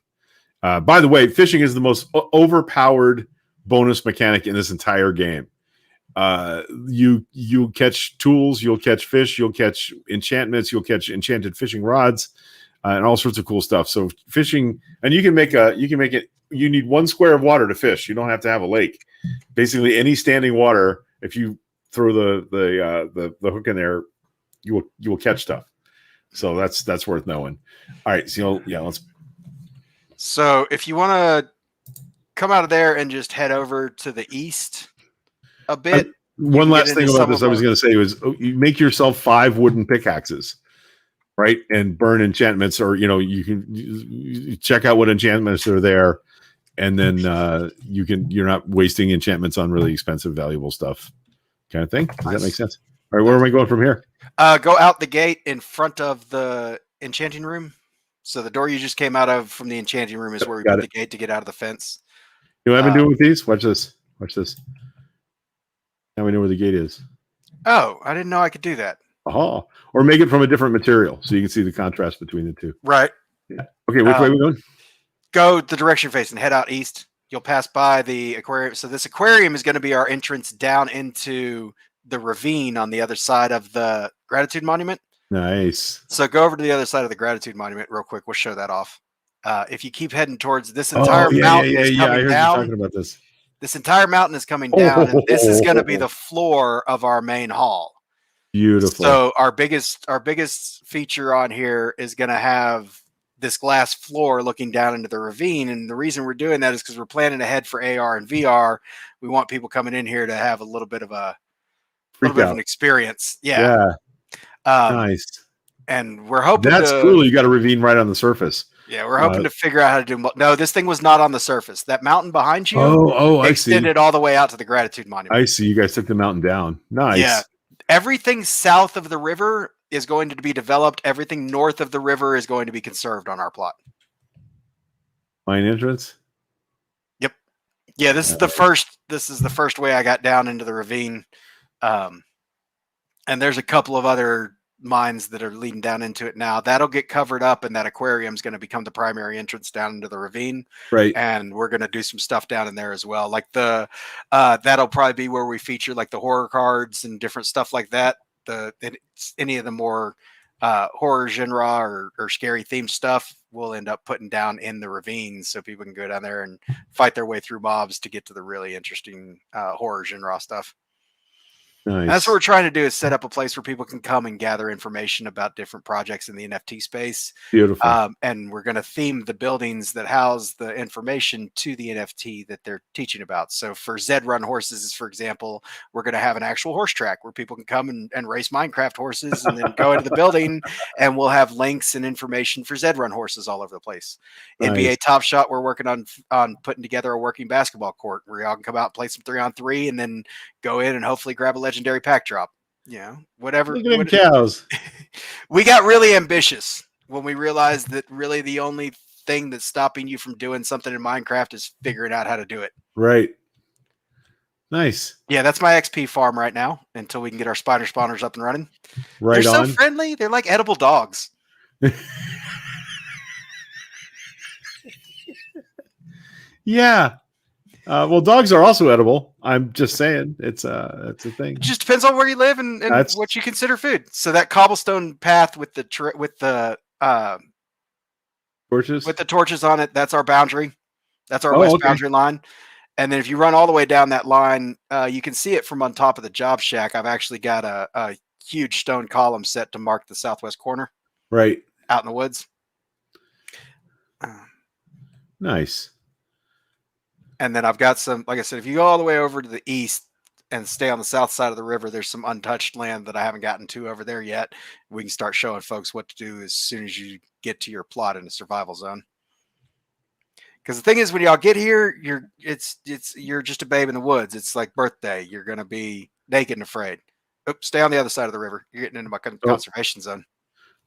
By the way, fishing is the most overpowered bonus mechanic in this entire game. You catch tools, you'll catch fish, you'll catch enchantments, you'll catch enchanted fishing rods, and all sorts of cool stuff. So fishing, and you can make it. You need 1 square of water to fish. You don't have to have a lake. Basically, any standing water, if you throw the hook in there, you will catch stuff. So that's worth knowing. All right, so let's.
So if you want to come out of there and just head over to the east a bit.
One last thing about this I was going to say was you make yourself 5 wooden pickaxes, right? And burn enchantments, or you can check out what enchantments are there, and then you're not wasting enchantments on really expensive, valuable stuff, kind of thing. Does that make sense? All right, where am I going from here?
Go out the gate in front of the enchanting room. So the door you just came out of from the enchanting room is where we put the gate to get out of the fence.
You know what I've been doing with these? Watch this. Now we know where the gate is.
Oh, I didn't know I could do that.
Oh, or make it from a different material so you can see the contrast between the two.
Right.
Yeah. Okay, which way are we going?
Go the direction facing. Head out east. You'll pass by the aquarium. So this aquarium is going to be our entrance down into the ravine on the other side of the Gratitude Monument.
Nice.
So go over to the other side of the Gratitude Monument real quick. We'll show that off. If you keep heading towards this entire mountain is coming
I heard
down.
you talking about this.
This entire mountain is coming down, and this is going to be the floor of our main hall.
Beautiful.
So our biggest feature on here is going to have this glass floor looking down into the ravine. And the reason we're doing that is because we're planning ahead for AR and VR. We want people coming in here to have a little bit of an experience. Yeah.
Nice.
And we're hoping
that's cool. You got a ravine right on the surface.
Yeah, we're hoping to figure out how to do. No, this thing was not on the surface. That mountain behind you,
I
extended
see.
all the way out to the Gratitude Monument.
I see. You guys took the mountain down. Nice.
Yeah, everything south of the river is going to be developed. Everything north of the river is going to be conserved on our plot.
Mine entrance.
Yep. Yeah, this is the first. This is the first way I got down into the ravine, and there's a couple of other mines that are leading down into it now. That'll get covered up, and that aquarium is going to become the primary entrance down into the ravine.
Right.
And we're going to do some stuff down in there as well. Like that'll probably be where we feature like the horror cards and different stuff like that. Any of the more horror genre or scary themed stuff we'll end up putting down in the ravines so people can go down there and fight their way through mobs to get to the really interesting horror genre stuff.
Nice.
That's what we're trying to do, is set up a place where people can come and gather information about different projects in the NFT space.
Beautiful.
And we're going to theme the buildings that house the information to the NFT that they're teaching about. So for Zed Run horses, for example, we're going to have an actual horse track where people can come and race Minecraft horses and then go into the building, and we'll have links and information for Zed Run horses all over the place.
Nice.
NBA Top Shot, we're working on putting together a working basketball court where y'all can come out and play some 3-on-3 and then go in and hopefully grab a legendary pack drop. Whatever.
Look at them cows.
We got really ambitious when we realized that really the only thing that's stopping you from doing something in Minecraft is figuring out how to do it.
Right. Nice.
Yeah, that's my XP farm right now until we can get our spider spawners up and running.
Right.
They're
on.
so friendly. They're like edible dogs.
Yeah. Well, dogs are also edible. I'm just saying, it's a thing.
It just depends on where you live and what you consider food. So that cobblestone path with the
torches,
with the torches on it, that's our boundary. That's our west boundary line. And then if you run all the way down that line, you can see it from on top of the job shack. I've actually got a huge stone column set to mark the southwest corner.
Right.
Out in the woods.
Nice.
And then I've got some, like I said, if you go all the way over to the east and stay on the south side of the river, there's some untouched land that I haven't gotten to over there yet. We can start showing folks what to do as soon as you get to your plot in the survival zone. Because the thing is, when y'all get here, you're just a babe in the woods. It's like birthday. You're gonna be naked and afraid. Oops, stay on the other side of the river. You're getting into my conservation zone.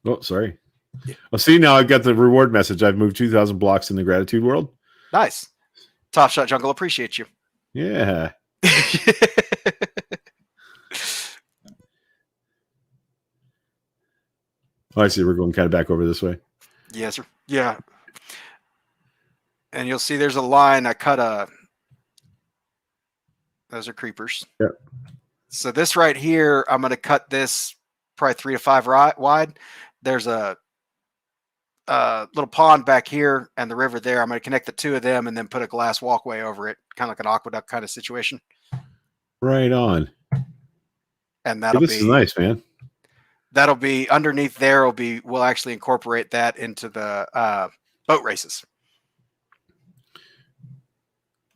Oh, sorry. Yeah. Well, see, now I've got the reward message. I've moved 2,000 blocks in the gratitude world.
Nice. TopShotJungle appreciate you.
Yeah. Oh, I see. We're going kind of back over this way.
Yes, sir. Yeah. And you'll see there's a line. I cut those are creepers.
Yep.
So this right here, I'm going to cut this probably 3 to 5 wide. There's a little pond back here and the river there. I'm going to connect the two of them and then put a glass walkway over it, kind of like an aqueduct kind of situation.
Right on.
And that'll
this is nice, man.
That'll be underneath there. We'll actually incorporate that into the boat races.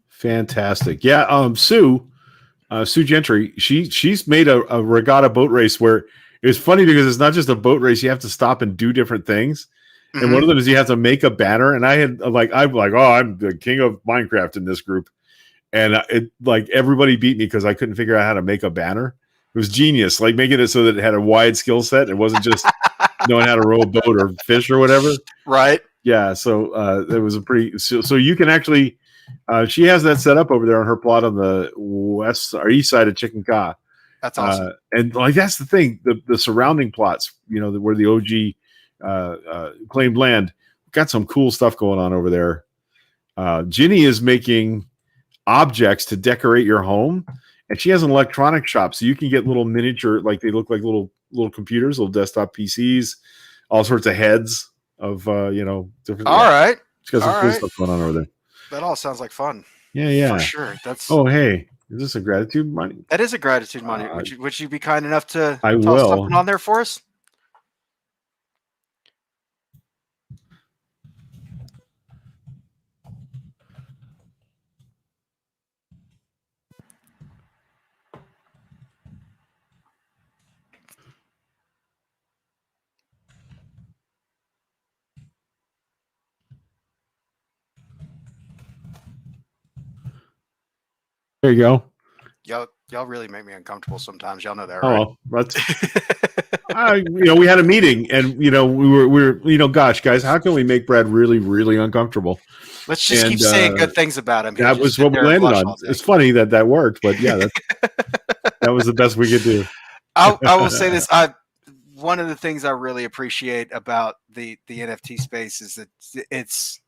Fantastic. Yeah. Sue Gentry, she's made a regatta boat race where it's funny because it's not just a boat race. You have to stop and do different things. Mm-hmm. And one of them is you have to make a banner. And I'm like, oh, I'm the king of Minecraft in this group. And everybody beat me because I couldn't figure out how to make a banner. It was genius. Like making it so that it had a wide skill set. It wasn't just knowing how to row a boat or fish or whatever.
Right.
Yeah. So it was a pretty, so you can actually, she has that set up over there on her plot on the west or east side of Chicken Ka.
That's awesome.
And that's the thing, the surrounding plots, where the OG claimed land, got some cool stuff going on over there. Ginny is making objects to decorate your home, and she has an electronic shop, so you can get little miniature, like they look like little computers, little desktop PCs, all sorts of heads of different.
All right,
she's got some cool stuff going on over there.
That all sounds like fun.
Yeah,
for sure. That's.
Oh, hey, is this a gratitude money?
That is a gratitude money. Would you be kind enough to
toss
something on there for us?
There you go.
Y'all really make me uncomfortable sometimes. Y'all know that,
right?
Oh,
that's we had a meeting, and we were gosh, guys, how can we make Brad really, really uncomfortable?
Let's just keep saying good things about him.
That was what we landed on. It's funny that worked, but yeah, that was the best we could do.
I will say this. One of the things I really appreciate about the NFT space is that it's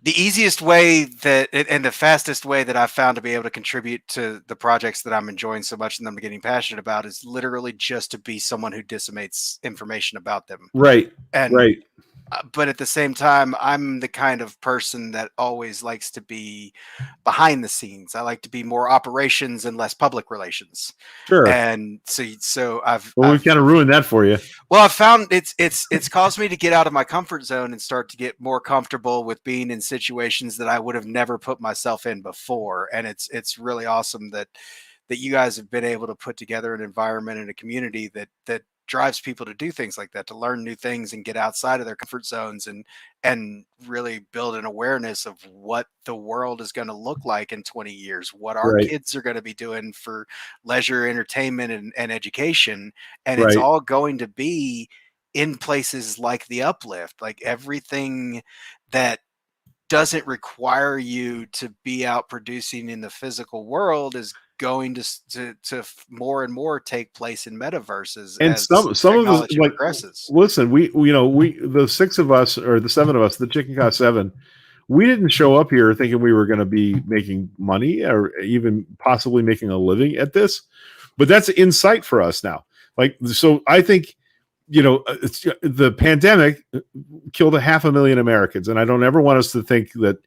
the easiest way and the fastest way that I've found to be able to contribute to the projects that I'm enjoying so much and I'm getting passionate about is literally just to be someone who disseminates information about them.
Right.
And
right.
but at the same time, I'm the kind of person that always likes to be behind the scenes. I like to be more operations and less public relations.
Sure.
And so
Well, we've kind of ruined that for you.
well, I've found it's caused me to get out of my comfort zone and start to get more comfortable with being in situations that I would have never put myself in before. And it's really awesome that you guys have been able to put together an environment and a community that drives people to do things like that, to learn new things and get outside of their comfort zones and really build an awareness of what the world is going to look like in 20 years, what our
Right.
kids are going to be doing for leisure, entertainment, and education. And it's
Right.
all going to be in places like the Uplift, like everything that doesn't require you to be out producing in the physical world is going to more and more take place in metaverses
And
as
some of us,
technology
like,
progresses.
listen, we the 6 of us, or the 7 of us, the Chicken Cost 7, we didn't show up here thinking we were going to be making money or even possibly making a living at this, but that's insight for us now. Like, so I think, the pandemic killed 500,000 Americans, and I don't ever want us to think that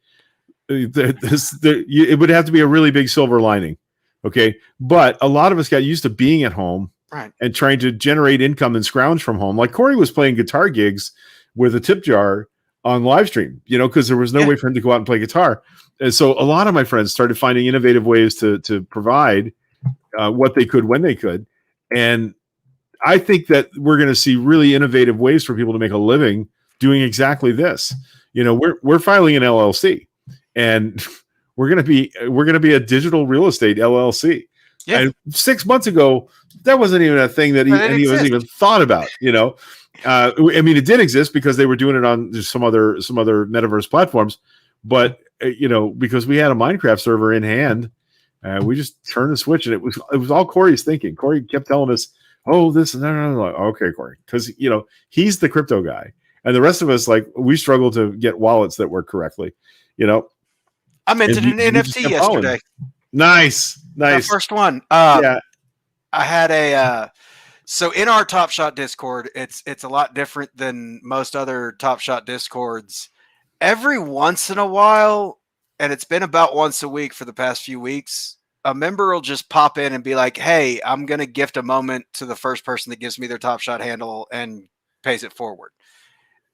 it would have to be a really big silver lining. Okay. But a lot of us got used to being at home,
Right.
and trying to generate income and scrounge from home. Like Corey was playing guitar gigs with a tip jar on live stream, because there was no way for him to go out and play guitar. And so a lot of my friends started finding innovative ways to provide what they could when they could. And I think that we're going to see really innovative ways for people to make a living doing exactly this. We're filing an LLC, and we're going to be a digital real estate LLC.
Yeah.
And 6 months ago, that wasn't even a thing that any of us even thought about. I mean, it did exist because they were doing it on some other metaverse platforms, but because we had a Minecraft server in hand, we just turned the switch, and it was all Corey's thinking. Corey kept telling us, "Oh, this and that." Like, okay, Corey, because he's the crypto guy, and the rest of us, like, we struggle to get wallets that work correctly.
I minted an NFT yesterday.
Nice.
The first one.
Yeah.
I had so in our Top Shot Discord, it's a lot different than most other Top Shot Discords. Every once in a while, and it's been about once a week for the past few weeks, a member will just pop in and be like, "Hey, I'm going to gift a moment to the first person that gives me their Top Shot handle and pays it forward."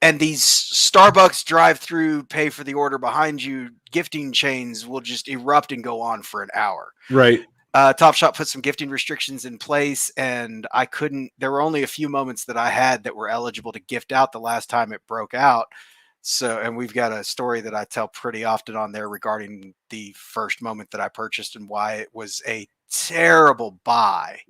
And these Starbucks drive-through, pay for the order behind you gifting chains will just erupt and go on for an hour.
Right.
Top Shot put some gifting restrictions in place, and there were only a few moments that I had that were eligible to gift out the last time it broke out. So, and we've got a story that I tell pretty often on there regarding the first moment that I purchased and why it was a terrible buy.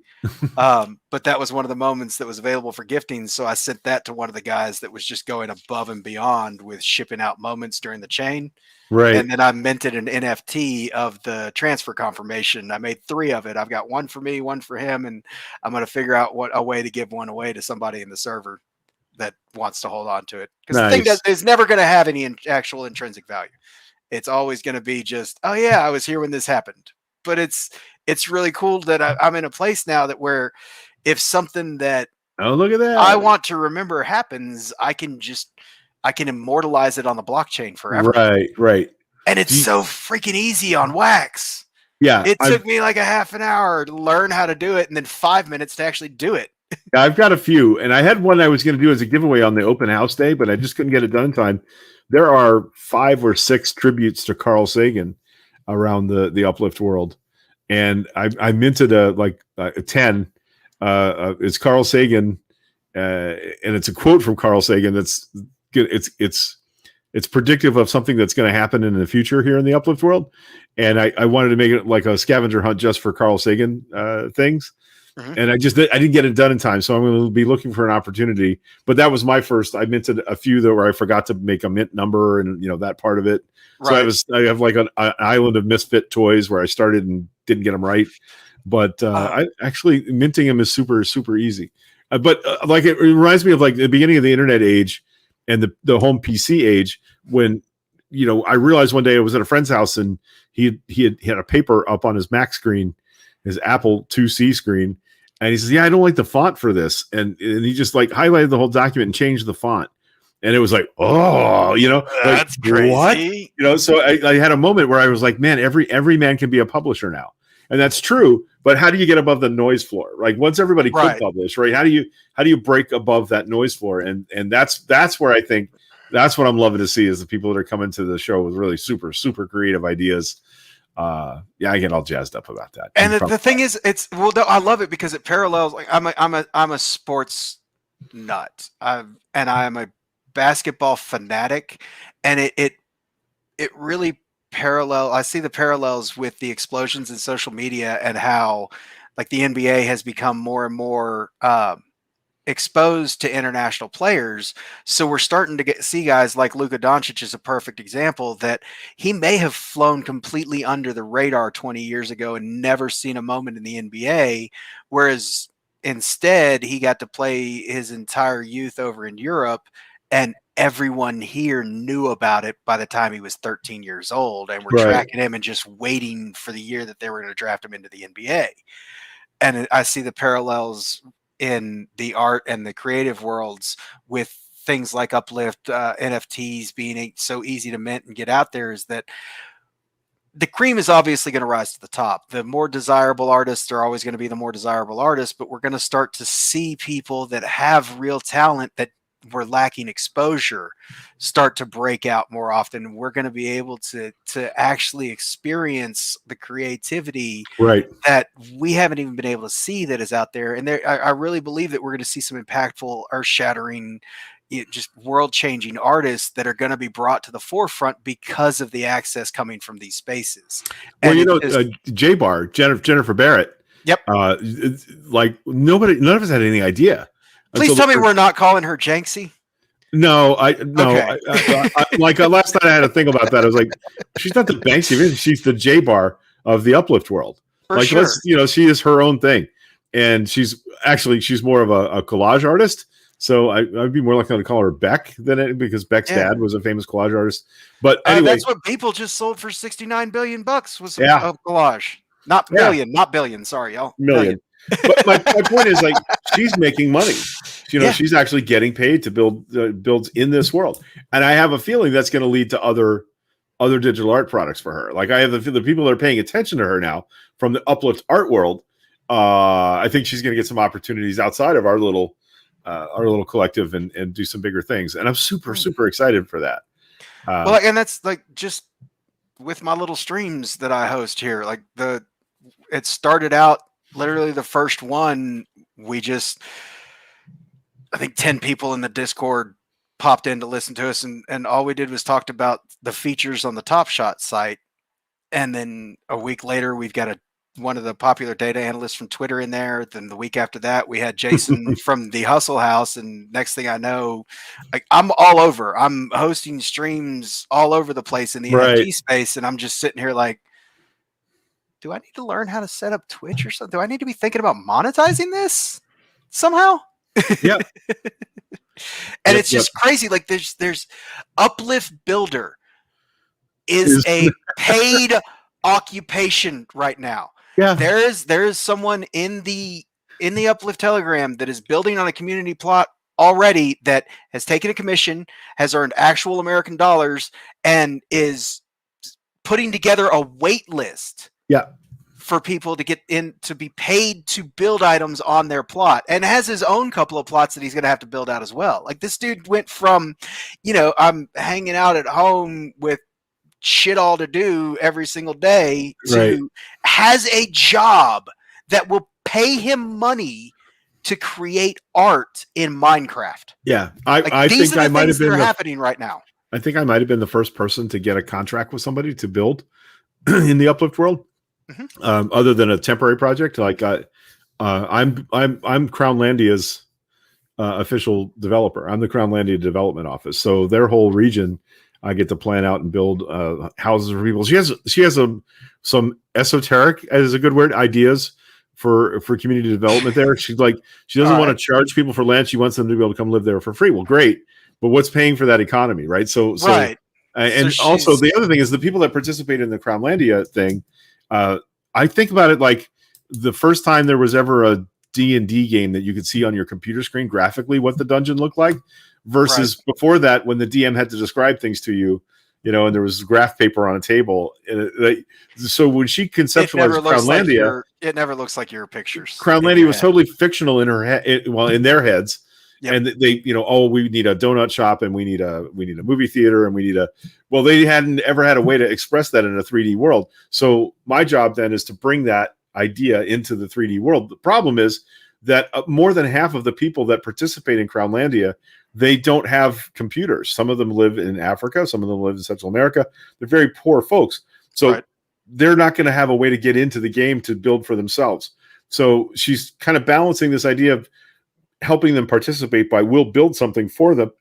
But that was one of the moments that was available for gifting. So I sent that to one of the guys that was just going above and beyond with shipping out moments during the chain.
Right.
And then I minted an NFT of the transfer confirmation. I made 3 of it. I've got one for me, one for him, and I'm going to figure out a way to give one away to somebody in the server that wants to hold on to it. Because the thing is never going to have any actual intrinsic value. It's always going to be just, "Oh yeah, I was here when this happened." But it's really cool that I'm in a place now that where if something that
look at that
I want to remember happens, I can immortalize it on the blockchain forever.
Right.
And it's so freaking easy on Wax.
Yeah.
It took me like a half an hour to learn how to do it, and then 5 minutes to actually do it.
I've got a few, and I had one I was going to do as a giveaway on the open house day, but I just couldn't get it done in time. There are 5 or 6 tributes to Carl Sagan around the Uplift world, and I minted a 10. It's Carl Sagan, and it's a quote from Carl Sagan that's good. It's predictive of something that's going to happen in the future here in the Uplift world, and I wanted to make it like a scavenger hunt just for Carl Sagan things. Mm-hmm. And I didn't get it done in time, so I'm going to be looking for an opportunity. But that was my first. I minted a few where I forgot to make a mint number, and that part of it. Right. So I have like an island of misfit toys where I started and didn't get them right. But I actually minting them is super, super easy. But like it reminds me of like the beginning of the internet age and the home PC age when I realized one day I was at a friend's house and he had a paper up on his Mac screen, his Apple IIc screen, and he says, "Yeah, I don't like the font for this," and he just like highlighted the whole document and changed the font. And it was like, oh,
That's
like
crazy.
what? So I had a moment where I was like, man, every man can be a publisher now. And that's true. But how do you get above the noise floor? Like once everybody could publish, right? How do you break above that noise floor? And that's where I think that's what I'm loving to see is the people that are coming to the show with really super, super creative ideas. I get all jazzed up about that.
And the thing is, I love it because it parallels. Like I'm a sports nut, and I am a basketball fanatic, and it really I see the parallels with the explosions in social media and how like the NBA has become more and more exposed to international players. So we're starting to see guys like Luka Doncic is a perfect example that he may have flown completely under the radar 20 years ago and never seen a moment in the NBA, whereas instead he got to play his entire youth over in Europe, and everyone here knew about it by the time he was 13 years old, and we're tracking him and just waiting for the year that they were going to draft him into the NBA. And I see the parallels in the art and the creative worlds with things like Uplift, NFTs being so easy to mint and get out there, is that the cream is obviously going to rise to the top. The more desirable artists are always going to be the more desirable artists, but we're going to start to see people that have real talent that were lacking exposure start to break out more often. We're going to be able to actually experience the creativity that we haven't even been able to see that is out there. And I really believe that we're going to see some impactful, earth-shattering, just world-changing artists that are going to be brought to the forefront because of the access coming from these spaces.
Well, J-Bar, Jennifer Barrett.
Yep.
Like none of us had any idea.
Please tell me we're not calling her Janksy.
No.
Okay.
Like last night I had to think about that. I was like, she's not the Banksy, she's the J-Bar of the Uplift world.
For sure.
She is her own thing. And she's more of a collage artist. So I'd be more likely to call her Beck because Beck's dad was a famous collage artist. But anyway,
that's what people just sold for $69 billion was a collage. Not million, not billion. Sorry, y'all.
Million. But my point is, like, she's making money. She's actually getting paid to build builds in this world, and I have a feeling that's going to lead to other digital art products for her. Like I have the people that are paying attention to her now from the Uplift art world. I think she's going to get some opportunities outside of our little collective and do some bigger things, and I'm super excited for that.
And that's like just with my little streams that I host here. Like it started out. Literally the first one, I think 10 people in the Discord popped in to listen to us, and all we did was talked about the features on the TopShot site. And then a week later, we've got one of the popular data analysts from Twitter in there. Then the week after that, we had Jason from the Hustle House. And next thing I know, like I'm all over. I'm hosting streams all over the place in the NFT space, and I'm just sitting here like, do I need to learn how to set up Twitch or something? Do I need to be thinking about monetizing this somehow?
Yeah.
And it's just crazy. Like there's Uplift Builder is a paid occupation right now.
Yeah.
There is someone in the Uplift Telegram that is building on a community plot already that has taken a commission, has earned actual American dollars, and is putting together a wait list.
Yeah.
For people to get in to be paid to build items on their plot, and has his own couple of plots that he's going to have to build out as well. Like this dude went from, I'm hanging out at home with shit all to do every single day to has a job that will pay him money to create art in Minecraft.
Yeah. I think I might have been
happening right now.
I think I might have been the first person to get a contract with somebody to build in the Uplift world. Mm-hmm. Other than a temporary project, like I'm Crownlandia's official developer. I'm the Crownlandia development office, so their whole region, I get to plan out and build houses for people. She has some esoteric, as a good word, ideas for community development there. She doesn't want to charge people for land. She wants them to be able to come live there for free. Well, great, but what's paying for that economy, right? So also the other thing is the people that participate in the Crownlandia thing. I think about it like the first time there was ever a D&D game that you could see on your computer screen graphically what the dungeon looked like versus before that, when the DM had to describe things to you, and there was graph paper on a table. And so when she conceptualized Crownlandia,
it never looks like your pictures.
Crownlandia was totally fictional in her head, in their heads. Yep. And they, we need a donut shop, and we need a movie theater, and they hadn't ever had a way to express that in a 3D world. So my job then is to bring that idea into the 3D world. The problem is that more than half of the people that participate in Crownlandia, they don't have computers. Some of them live in Africa. Some of them live in Central America. They're very poor folks. So they're not going to have a way to get into the game to build for themselves. So she's kind of balancing this idea of helping them participate by we'll build something for them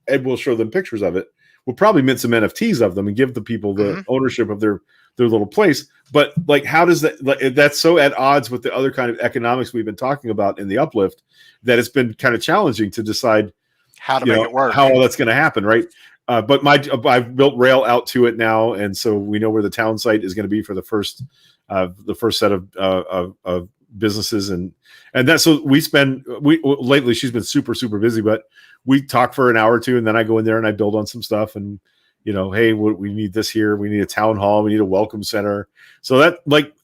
and we'll show them pictures of it. We'll probably mint some NFTs of them and give the people the ownership of their little place. But like, how does that, that's so at odds with the other kind of economics we've been talking about in the Uplift, that it's been kind of challenging to decide
how to make it work,
how all that's going to happen. Right. But I've built rail out to it now. And so we know where the town site is going to be for the first set of businesses. And that's, so lately she's been super, super busy, but we talk for an hour or two, and then I go in there and I build on some stuff, and hey, we need this here. We need a town hall. We need a welcome center. So that, like,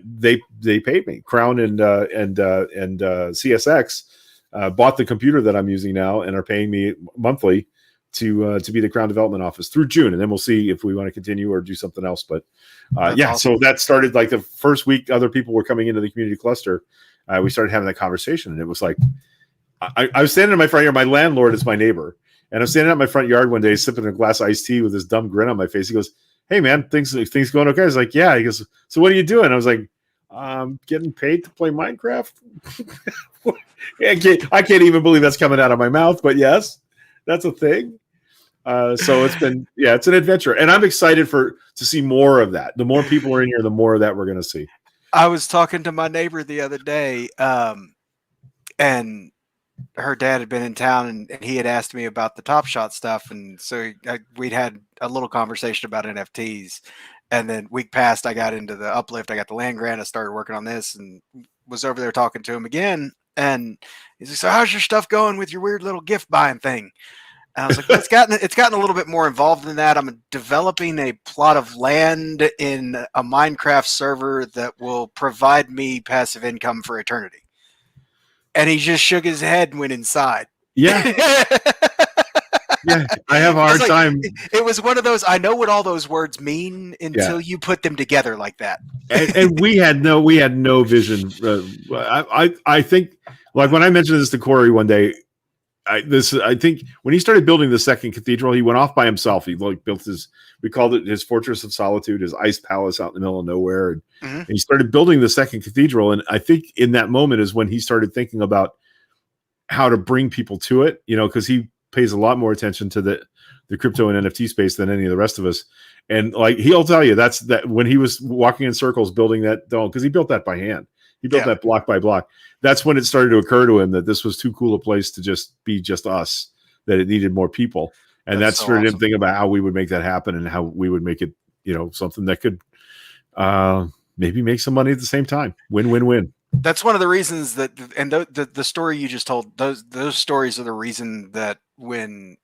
they paid me. Crown and CSX bought the computer that I'm using now and are paying me monthly to be the Crown Development Office through June, and then we'll see if we want to continue or do something else. But awesome. So that started like the first week. Other people were coming into the community cluster. We started having that conversation, and it was like I was standing in my front yard. My landlord is my neighbor. And I'm standing at my front yard one day, sipping a glass of iced tea with this dumb grin on my face. He goes, "Hey man, things going okay?" I was like, "Yeah." He goes, "So what are you doing?" I was like, "I'm getting paid to play Minecraft." I can't even believe that's coming out of my mouth, but yes, that's a thing. So it's an adventure, and I'm excited to see more of that. The more people are in here, the more of that we're going to see.
I was talking to my neighbor the other day, and her dad had been in town, and he had asked me about the Top Shot stuff. And so we'd had a little conversation about NFTs, and then week passed, I got into the Uplift. I got the land grant. I started working on this and was over there talking to him again. And he's like, "So how's your stuff going with your weird little gift buying thing?" And I was like, well, it's gotten a little bit more involved than that. I'm developing a plot of land in a Minecraft server that will provide me passive income for eternity. And he just shook his head and went inside.
Yeah. Yeah, I have a hard time.
It was one of those, I know what all those words mean until you put them together like that.
And we had no vision. I think, like, when I mentioned this to Corey one day, I think when he started building the second cathedral, he went off by himself. He built we called it his Fortress of Solitude, his ice palace out in the middle of nowhere. And he started building the second cathedral. And I think in that moment is when he started thinking about how to bring people to it, because he pays a lot more attention to the crypto and NFT space than any of the rest of us. And like, he'll tell you that when he was walking in circles building that dome, because he built that by hand. He built that block by block. That's when it started to occur to him that this was too cool a place to just be just us, that it needed more people. And that started him thinking about how we would make that happen and how we would make it, something that could maybe make some money at the same time. Win, win, win.
That's one of the reasons that, and the story you just told, those stories are the reason that when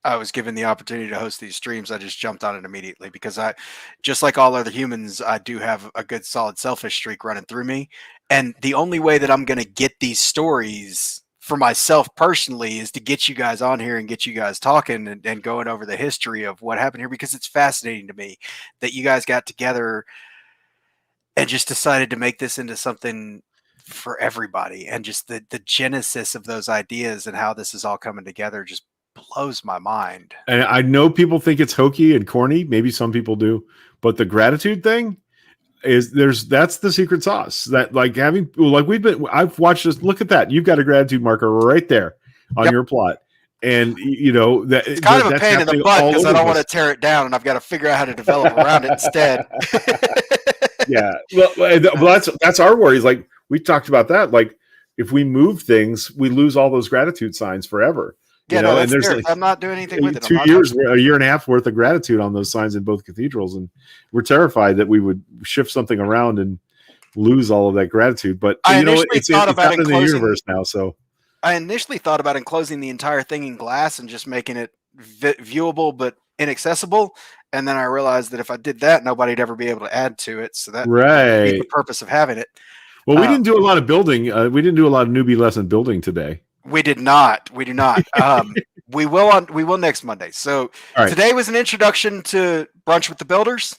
I was given the opportunity to host these streams, I just jumped on it immediately, because I, just like all other humans, I do have a good solid selfish streak running through me. And the only way that I'm going to get these stories for myself personally is to get you guys on here and get you guys talking and going over the history of what happened here, because it's fascinating to me that you guys got together and just decided to make this into something for everybody. And just the genesis of those ideas and how this is all coming together just blows my mind.
And I know people think it's hokey and corny. Maybe some people do, but the gratitude thing that's the secret sauce. That, like, I've watched this. Look at that. You've got a gratitude marker right there on your plot. And that
it's kind of a pain in the butt, because I don't want to tear it down, and I've got to figure out how to develop around it instead.
Yeah. Well, that's our worries. Like, we talked about that. Like, if we move things, we lose all those gratitude signs forever.
Yeah, no, and there's I'm not doing anything with it.
A year and a half worth of gratitude on those signs in both cathedrals, and we're terrified that we would shift something around and lose all of that gratitude. But it's out in the universe now. So
initially thought about enclosing the entire thing in glass and just making it viewable but inaccessible. And then I realized that if I did that, nobody'd ever be able to add to it. So that defeats the purpose of having it.
Well, we didn't do a lot of building. We didn't do a lot of newbie lesson building today.
We did not. We do not. We will next Monday. So today was an introduction to Brunch with the Builders.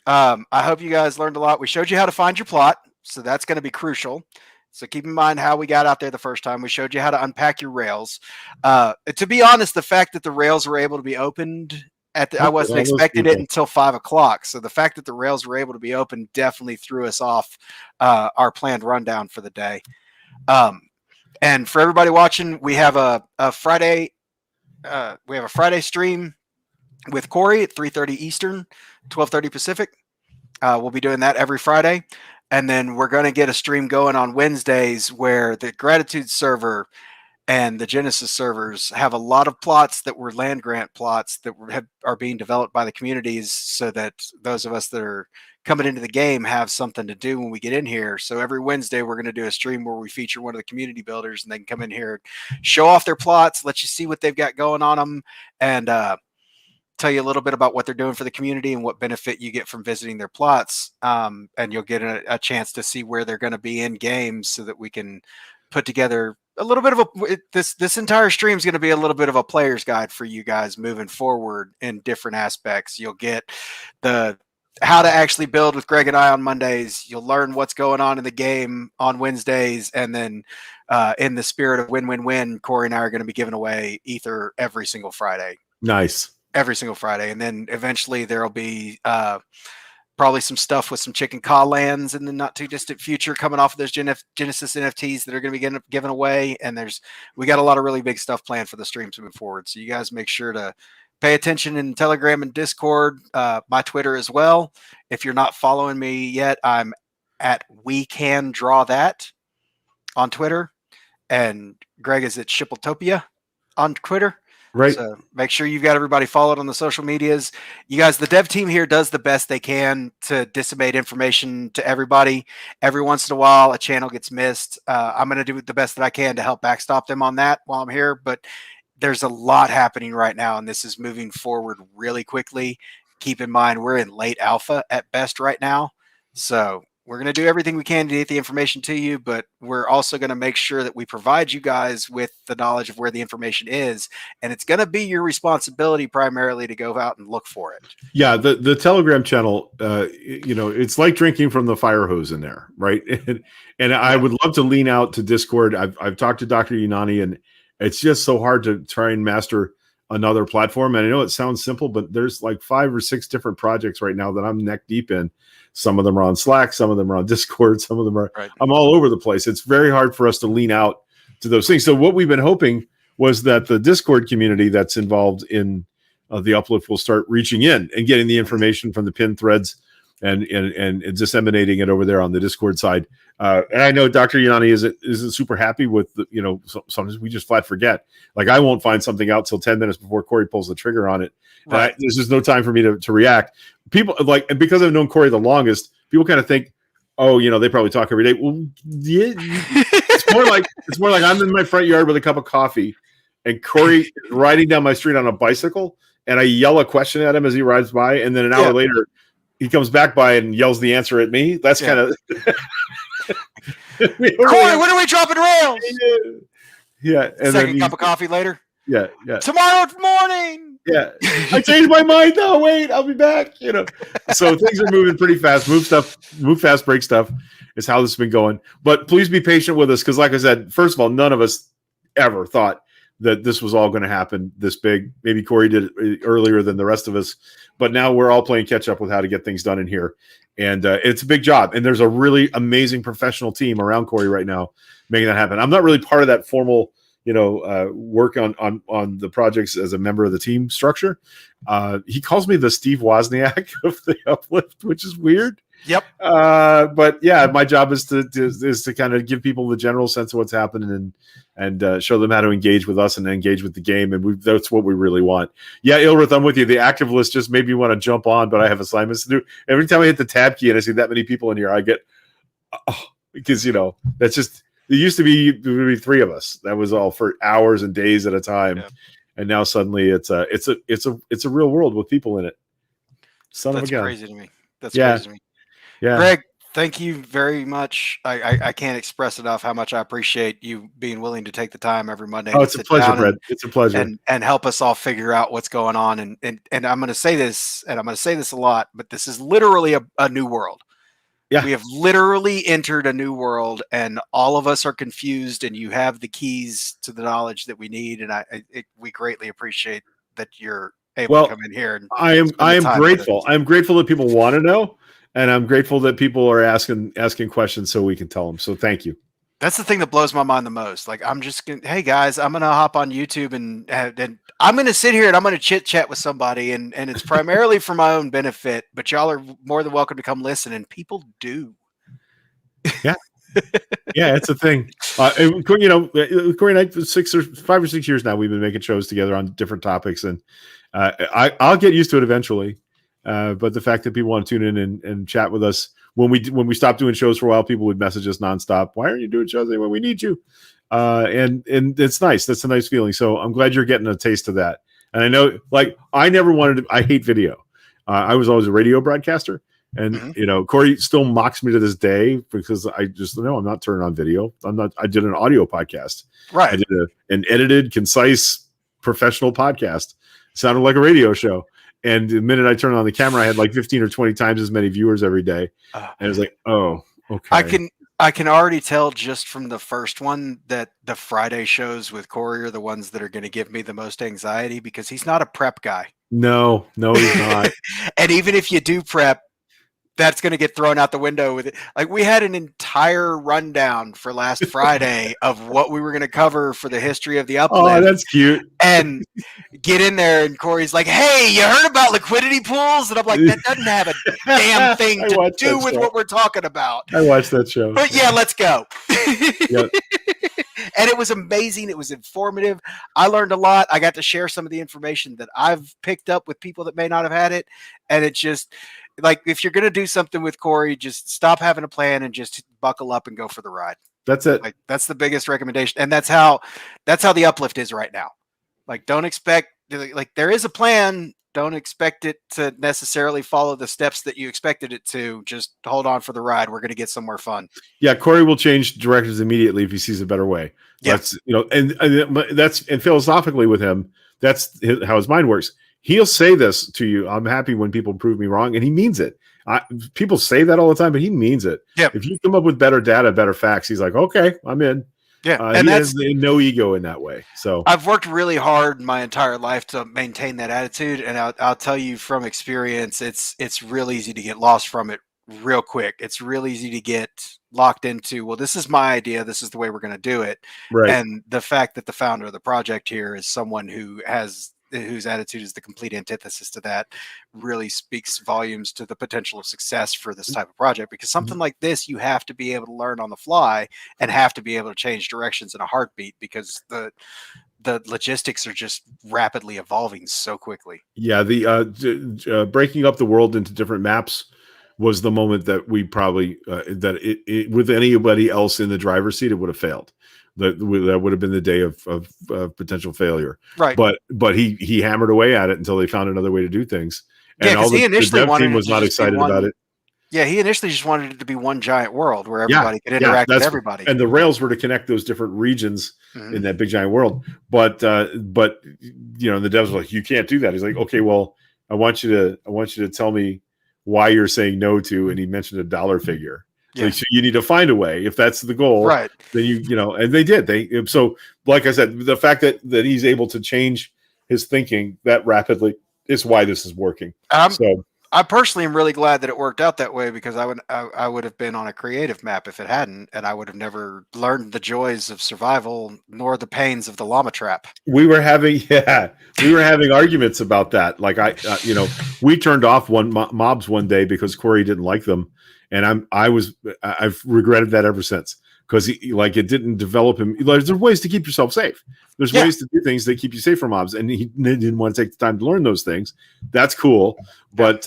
I hope you guys learned a lot. We showed you how to find your plot, so that's going to be crucial. So keep in mind how we got out there the first time. We showed you how to unpack your rails. To be honest, the fact that the rails were able to be opened I wasn't expecting it until 5 o'clock. So the fact that the rails were able to be opened definitely threw us off our planned rundown for the day. And for everybody watching, we have a Friday. We have a Friday stream with Corey at 3:30 Eastern, 12:30 Pacific. We'll be doing that every Friday. And then we're going to get a stream going on Wednesdays where the Gratitude server and the Genesis servers have a lot of plots that were land grant plots that are being developed by the communities so that those of us that are coming into the game have something to do when we get in here. So every Wednesday, we're going to do a stream where we feature one of the community builders and they can come in here, show off their plots, let you see what they've got going on them, and tell you a little bit about what they're doing for the community and what benefit you get from visiting their plots. And you'll get a chance to see where they're going to be in games so that we can put together a little bit of this entire stream is going to be a little bit of a player's guide for you guys moving forward in different aspects. You'll get how to actually build with Greg and I on Mondays. You'll learn what's going on in the game on Wednesdays. And then in the spirit of win-win-win, Corey and I are going to be giving away Ether every single Friday.
Nice.
Every single Friday. And then eventually there'll be probably some stuff with some chicken caw lands in the not too distant future coming off of those Genesis NFTs that are going to be given away. And we got a lot of really big stuff planned for the streams moving forward. So you guys make sure to pay attention in Telegram and Discord, my Twitter as well. If you're not following me yet, I'm at We Can Draw That on Twitter. And Greg is at Shipletopia on Twitter.
Right.
So make sure you've got everybody followed on the social medias. You guys, the dev team here does the best they can to disseminate information to everybody. Every once in a while, a channel gets missed. I'm going to do the best that I can to help backstop them on that while I'm here. But there's a lot happening right now, and this is moving forward really quickly. Keep in mind, we're in late alpha at best right now. So we're going to do everything we can to get the information to you, but we're also going to make sure that we provide you guys with the knowledge of where the information is. And it's going to be your responsibility primarily to go out and look for it.
Yeah. The Telegram channel, it's like drinking from the fire hose in there. Right. And I would love to lean out to Discord. I've talked to Dr. Unani, and it's just so hard to try and master another platform. And I know it sounds simple, but there's like 5 or 6 different projects right now that I'm neck deep in. Some of them are on Slack, some of them are on Discord, some of them are, I'm all over the place. It's very hard for us to lean out to those things. So what we've been hoping was that the Discord community that's involved in the Uplift will start reaching in and getting the information from the pin threads and disseminating it over there on the Discord side. And I know Dr. Yanni isn't super happy with sometimes we just flat forget. Like I won't find something out till 10 minutes before Corey pulls the trigger on it. Right. There's just no time for me to react. People and because I've known Corey the longest, people kind of think, oh, they probably talk every day. Well, yeah, it's more like I'm in my front yard with a cup of coffee, and Corey is riding down my street on a bicycle, and I yell a question at him as he rides by, and then an hour later, he comes back by and yells the answer at me. That's kind of
Corey, when are we dropping rails?
Yeah. And
second cup of coffee later.
Yeah.
Tomorrow morning.
Yeah. I changed my mind. No, wait, I'll be back. So things are moving pretty fast. Move fast, break stuff is how this has been going. But please be patient with us because, like I said, first of all, none of us ever thought that this was all going to happen this big. Maybe Corey did it earlier than the rest of us, but now we're all playing catch up with how to get things done in here. And it's a big job. And there's a really amazing professional team around Corey right now making that happen. I'm not really part of that formal, work on the projects as a member of the team structure. He calls me the Steve Wozniak of the Uplift, which is weird.
Yep.
But yeah, my job is to kind of give people the general sense of what's happening and show them how to engage with us and engage with the game. And that's what we really want. Yeah, Ilrith, I'm with you. The active list just made me want to jump on, but I have assignments to do. Every time I hit the tab key and I see that many people in here, I get, because, that's just, used to be there would be 3 of us. That was all for hours and days at a time.
Yeah.
And now suddenly it's a real world with people in it. Son of a
That's
gun.
crazy to me. That's
Yeah.
crazy to me.
Yeah.
Greg, thank you very much. I can't express enough how much I appreciate you being willing to take the time every Monday.
Oh, it's a pleasure, Brett. It's a pleasure.
And help us all figure out what's going on. And I'm going to say this, and I'm going to say this a lot, but this is literally a new world.
Yeah.
We have literally entered a new world, and all of us are confused, and you have the keys to the knowledge that we need. And we greatly appreciate that you're able to come in here. And
I am grateful. I'm grateful that people want to know, and I'm grateful that people are asking questions so we can tell them. So thank you.
That's the thing that blows my mind the most. Like, I'm just going to, hey guys, I'm going to hop on YouTube and I'm going to sit here and I'm going to chit chat with somebody. And it's primarily for my own benefit, but y'all are more than welcome to come listen. And people do.
Yeah. Yeah, it's a thing. Corey and I, 5 or 6 years now, we've been making shows together on different topics, and I'll get used to it eventually. But the fact that people want to tune in and chat with us when we stopped doing shows for a while, people would message us nonstop. Why aren't you doing shows anymore? We need you. And it's nice. That's a nice feeling. So I'm glad you're getting a taste of that. And I know, like, I never wanted to. I hate video. I was always a radio broadcaster. And, Corey still mocks me to this day because I just know I'm not turning on video. I did an audio podcast.
Right.
I did an edited, concise, professional podcast. Sounded like a radio show. And the minute I turned on the camera, I had like 15 or 20 times as many viewers every day. And it was like, oh, okay.
I can already tell just from the first one that the Friday shows with Corey are the ones that are going to give me the most anxiety because he's not a prep guy.
No, he's not.
And even if you do prep, that's going to get thrown out the window with it. Like, we had an entire rundown for last Friday of what we were going to cover for the history of the Uplift.
Oh, that's cute.
And get in there, and Corey's like, "Hey, you heard about liquidity pools?" And I'm like, "That doesn't have a damn thing to do with what we're talking about."
I watched that show.
But yeah, let's go.
Yep.
And it was amazing. It was informative. I learned a lot. I got to share some of the information that I've picked up with people that may not have had it. And it's just like, if you're going to do something with Corey, just stop having a plan and just buckle up and go for the ride.
That's it.
Like, that's the biggest recommendation. And that's how the Uplift is right now. Like, don't expect, like, there is a plan. Don't expect it to necessarily follow the steps that you expected it to. Just hold on for the ride. We're going to get somewhere fun.
Yeah, Corey will change directions immediately if he sees a better way.
Yeah.
That's, and philosophically with him, that's how his mind works. He'll say this to you: "I'm happy when people prove me wrong," and he means it. People say that all the time, but he means it.
Yeah.
If you come up with better data, better facts, he's like, "Okay, I'm in."
Yeah,
and he has no ego in that way. So
I've worked really hard my entire life to maintain that attitude, and I'll tell you from experience, it's real easy to get lost from it real quick. It's real easy to get locked into, well, this is my idea, this is the way we're going to do it.
Right.
And the fact that the founder of the project here is someone whose attitude is the complete antithesis to that really speaks volumes to the potential of success for this type of project, because something like this, you have to be able to learn on the fly and have to be able to change directions in a heartbeat, because the logistics are just rapidly evolving so quickly.
Yeah. The breaking up the world into different maps was the moment that we probably, with anybody else in the driver's seat, it would have failed. That would have been the day of potential failure.
Right.
But he hammered away at it until they found another way to do things. And all
he initially
the dev team was not excited about it.
Yeah, he initially just wanted it to be one giant world where everybody could interact with everybody.
And the rails were to connect those different regions in that big giant world. But the devs were like, "You can't do that." He's like, "Okay, well, I want you to tell me why you're saying no to," and he mentioned a dollar figure. Yeah. Like, so you need to find a way. If that's the goal,
right?
Then and they did. So, like I said, the fact that he's able to change his thinking that rapidly is why this is working.
I personally am really glad that it worked out that way, because I would have been on a creative map if it hadn't, and I would have never learned the joys of survival nor the pains of the llama trap.
We were having arguments about that. Like we turned off mobs one day because Corey didn't like them. And I've regretted that ever since, because it didn't develop him. There's ways to keep yourself safe. There's ways to do things that keep you safe from mobs, and he didn't want to take the time to learn those things. That's cool, but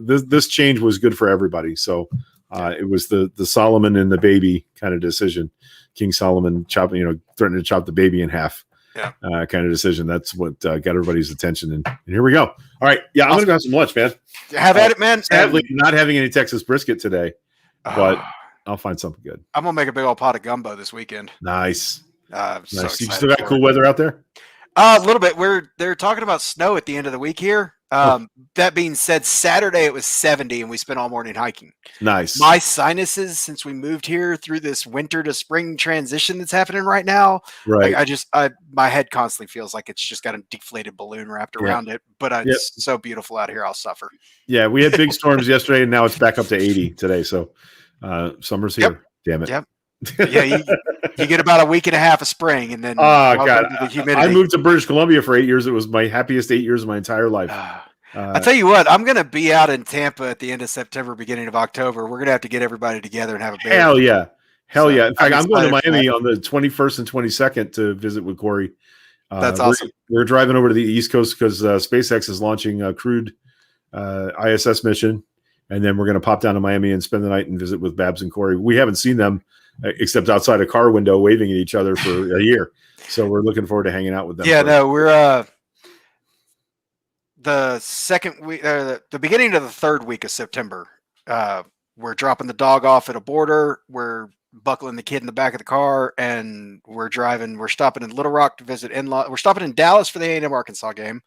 this change was good for everybody. So It was the Solomon and the baby kind of decision. King Solomon threatened to chop the baby in half.
Yeah.
Kind of decision. That's what got everybody's attention. And here we go. All right. Yeah, I'm going to go have some lunch, man.
Have at it, man.
Sadly, not having any Texas brisket today, but I'll find something good.
I'm going to make a big old pot of gumbo this weekend.
Nice.
Nice.
You still got cool weather out there?
A little bit. They're talking about snow at the end of the week here. That being said, Saturday it was 70 and we spent all morning hiking.
Nice.
My sinuses, since we moved here through this winter to spring transition that's happening right now,
right?
My head constantly feels like it's just got a deflated balloon wrapped around it. But it's so beautiful out here, I'll suffer.
Yeah, we had big storms yesterday, and now it's back up to 80 today. So summer's here.
Yep.
Damn it.
Yep. Yeah, you get about a week and a half of spring, and then
God,
the humidity.
I moved to British Columbia for 8 years. It was my happiest 8 years of my entire life.
I tell you what, I'm going to be out in Tampa at the end of September, beginning of October. We're going to have to get everybody together and have a beer.
Hell yeah. In fact, I'm going to Miami on the 21st and 22nd to visit with Corey.
That's awesome.
We're driving over to the East Coast because SpaceX is launching a crewed ISS mission, and then we're going to pop down to Miami and spend the night and visit with Babs and Corey. We haven't seen them except outside a car window waving at each other for a year. So we're looking forward to hanging out with them.
Yeah, no, we're the second week, the beginning of the third week of September. We're dropping the dog off at a border. We're buckling the kid in the back of the car, and we're driving. We're stopping in Little Rock to visit in-law. We're stopping in Dallas for the A&M Arkansas game.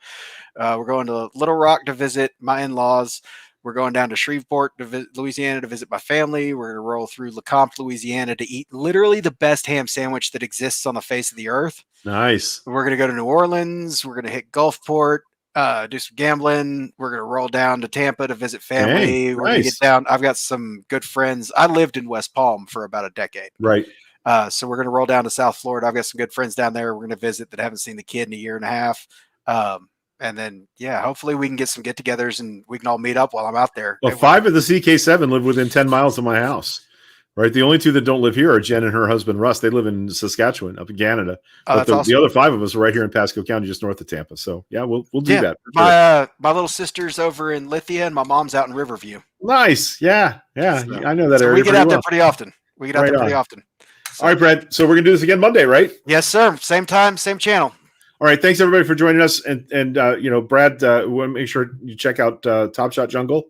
We're going to Little Rock to visit my in-laws. We're going down to Shreveport, Louisiana, to visit my family. We're going to roll through LeCompte, Louisiana, to eat literally the best ham sandwich that exists on the face of the earth.
Nice.
We're going to go to New Orleans. We're going to hit Gulfport, do some gambling. We're going to roll down to Tampa to visit family.
Hey,
we're going to get down. I've got some good friends. I lived in West Palm for about a decade.
Right.
So we're going to roll down to South Florida. I've got some good friends down there. We're going to visit that haven't seen the kid in a year and a half. And then, hopefully we can get some get-togethers and we can all meet up while I'm out there.
Well, 5 of the CK7 live within 10 miles of my house, right? The only 2 that don't live here are Jen and her husband, Russ. They live in Saskatchewan, up in Canada. But
awesome.
The other 5 of us are right here in Pasco County, just north of Tampa. So, we'll do that.
My little sister's over in Lithia, and my mom's out in Riverview.
Nice. Yeah. So, I know that area.
We get out there pretty often.
So. All right, Brad. So we're going to do this again Monday, right?
Yes, sir. Same time, same channel.
All right, thanks everybody for joining us, and Brad, we want to make sure you check out TopShotJungle,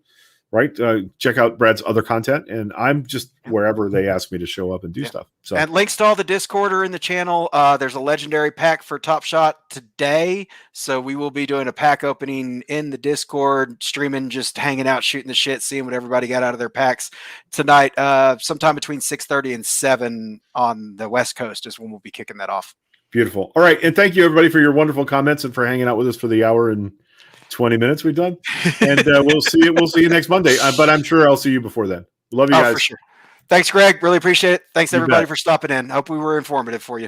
right? Check out Brad's other content, and I'm just wherever they ask me to show up and do stuff. So,
and links to all the Discord are in the channel. There's a legendary pack for Top Shot today, so we will be doing a pack opening in the Discord, streaming, just hanging out, shooting the shit, seeing what everybody got out of their packs tonight. Sometime between 6:30 and 7 on the West Coast is when we'll be kicking that off.
Beautiful. All right. And thank you everybody for your wonderful comments and for hanging out with us for the hour and 20 minutes we've done. And we'll see you next Monday. But I'm sure I'll see you before then. Love you guys.
For sure. Thanks, Greg. Really appreciate it. Thanks everybody for stopping in. Hope we were informative for you.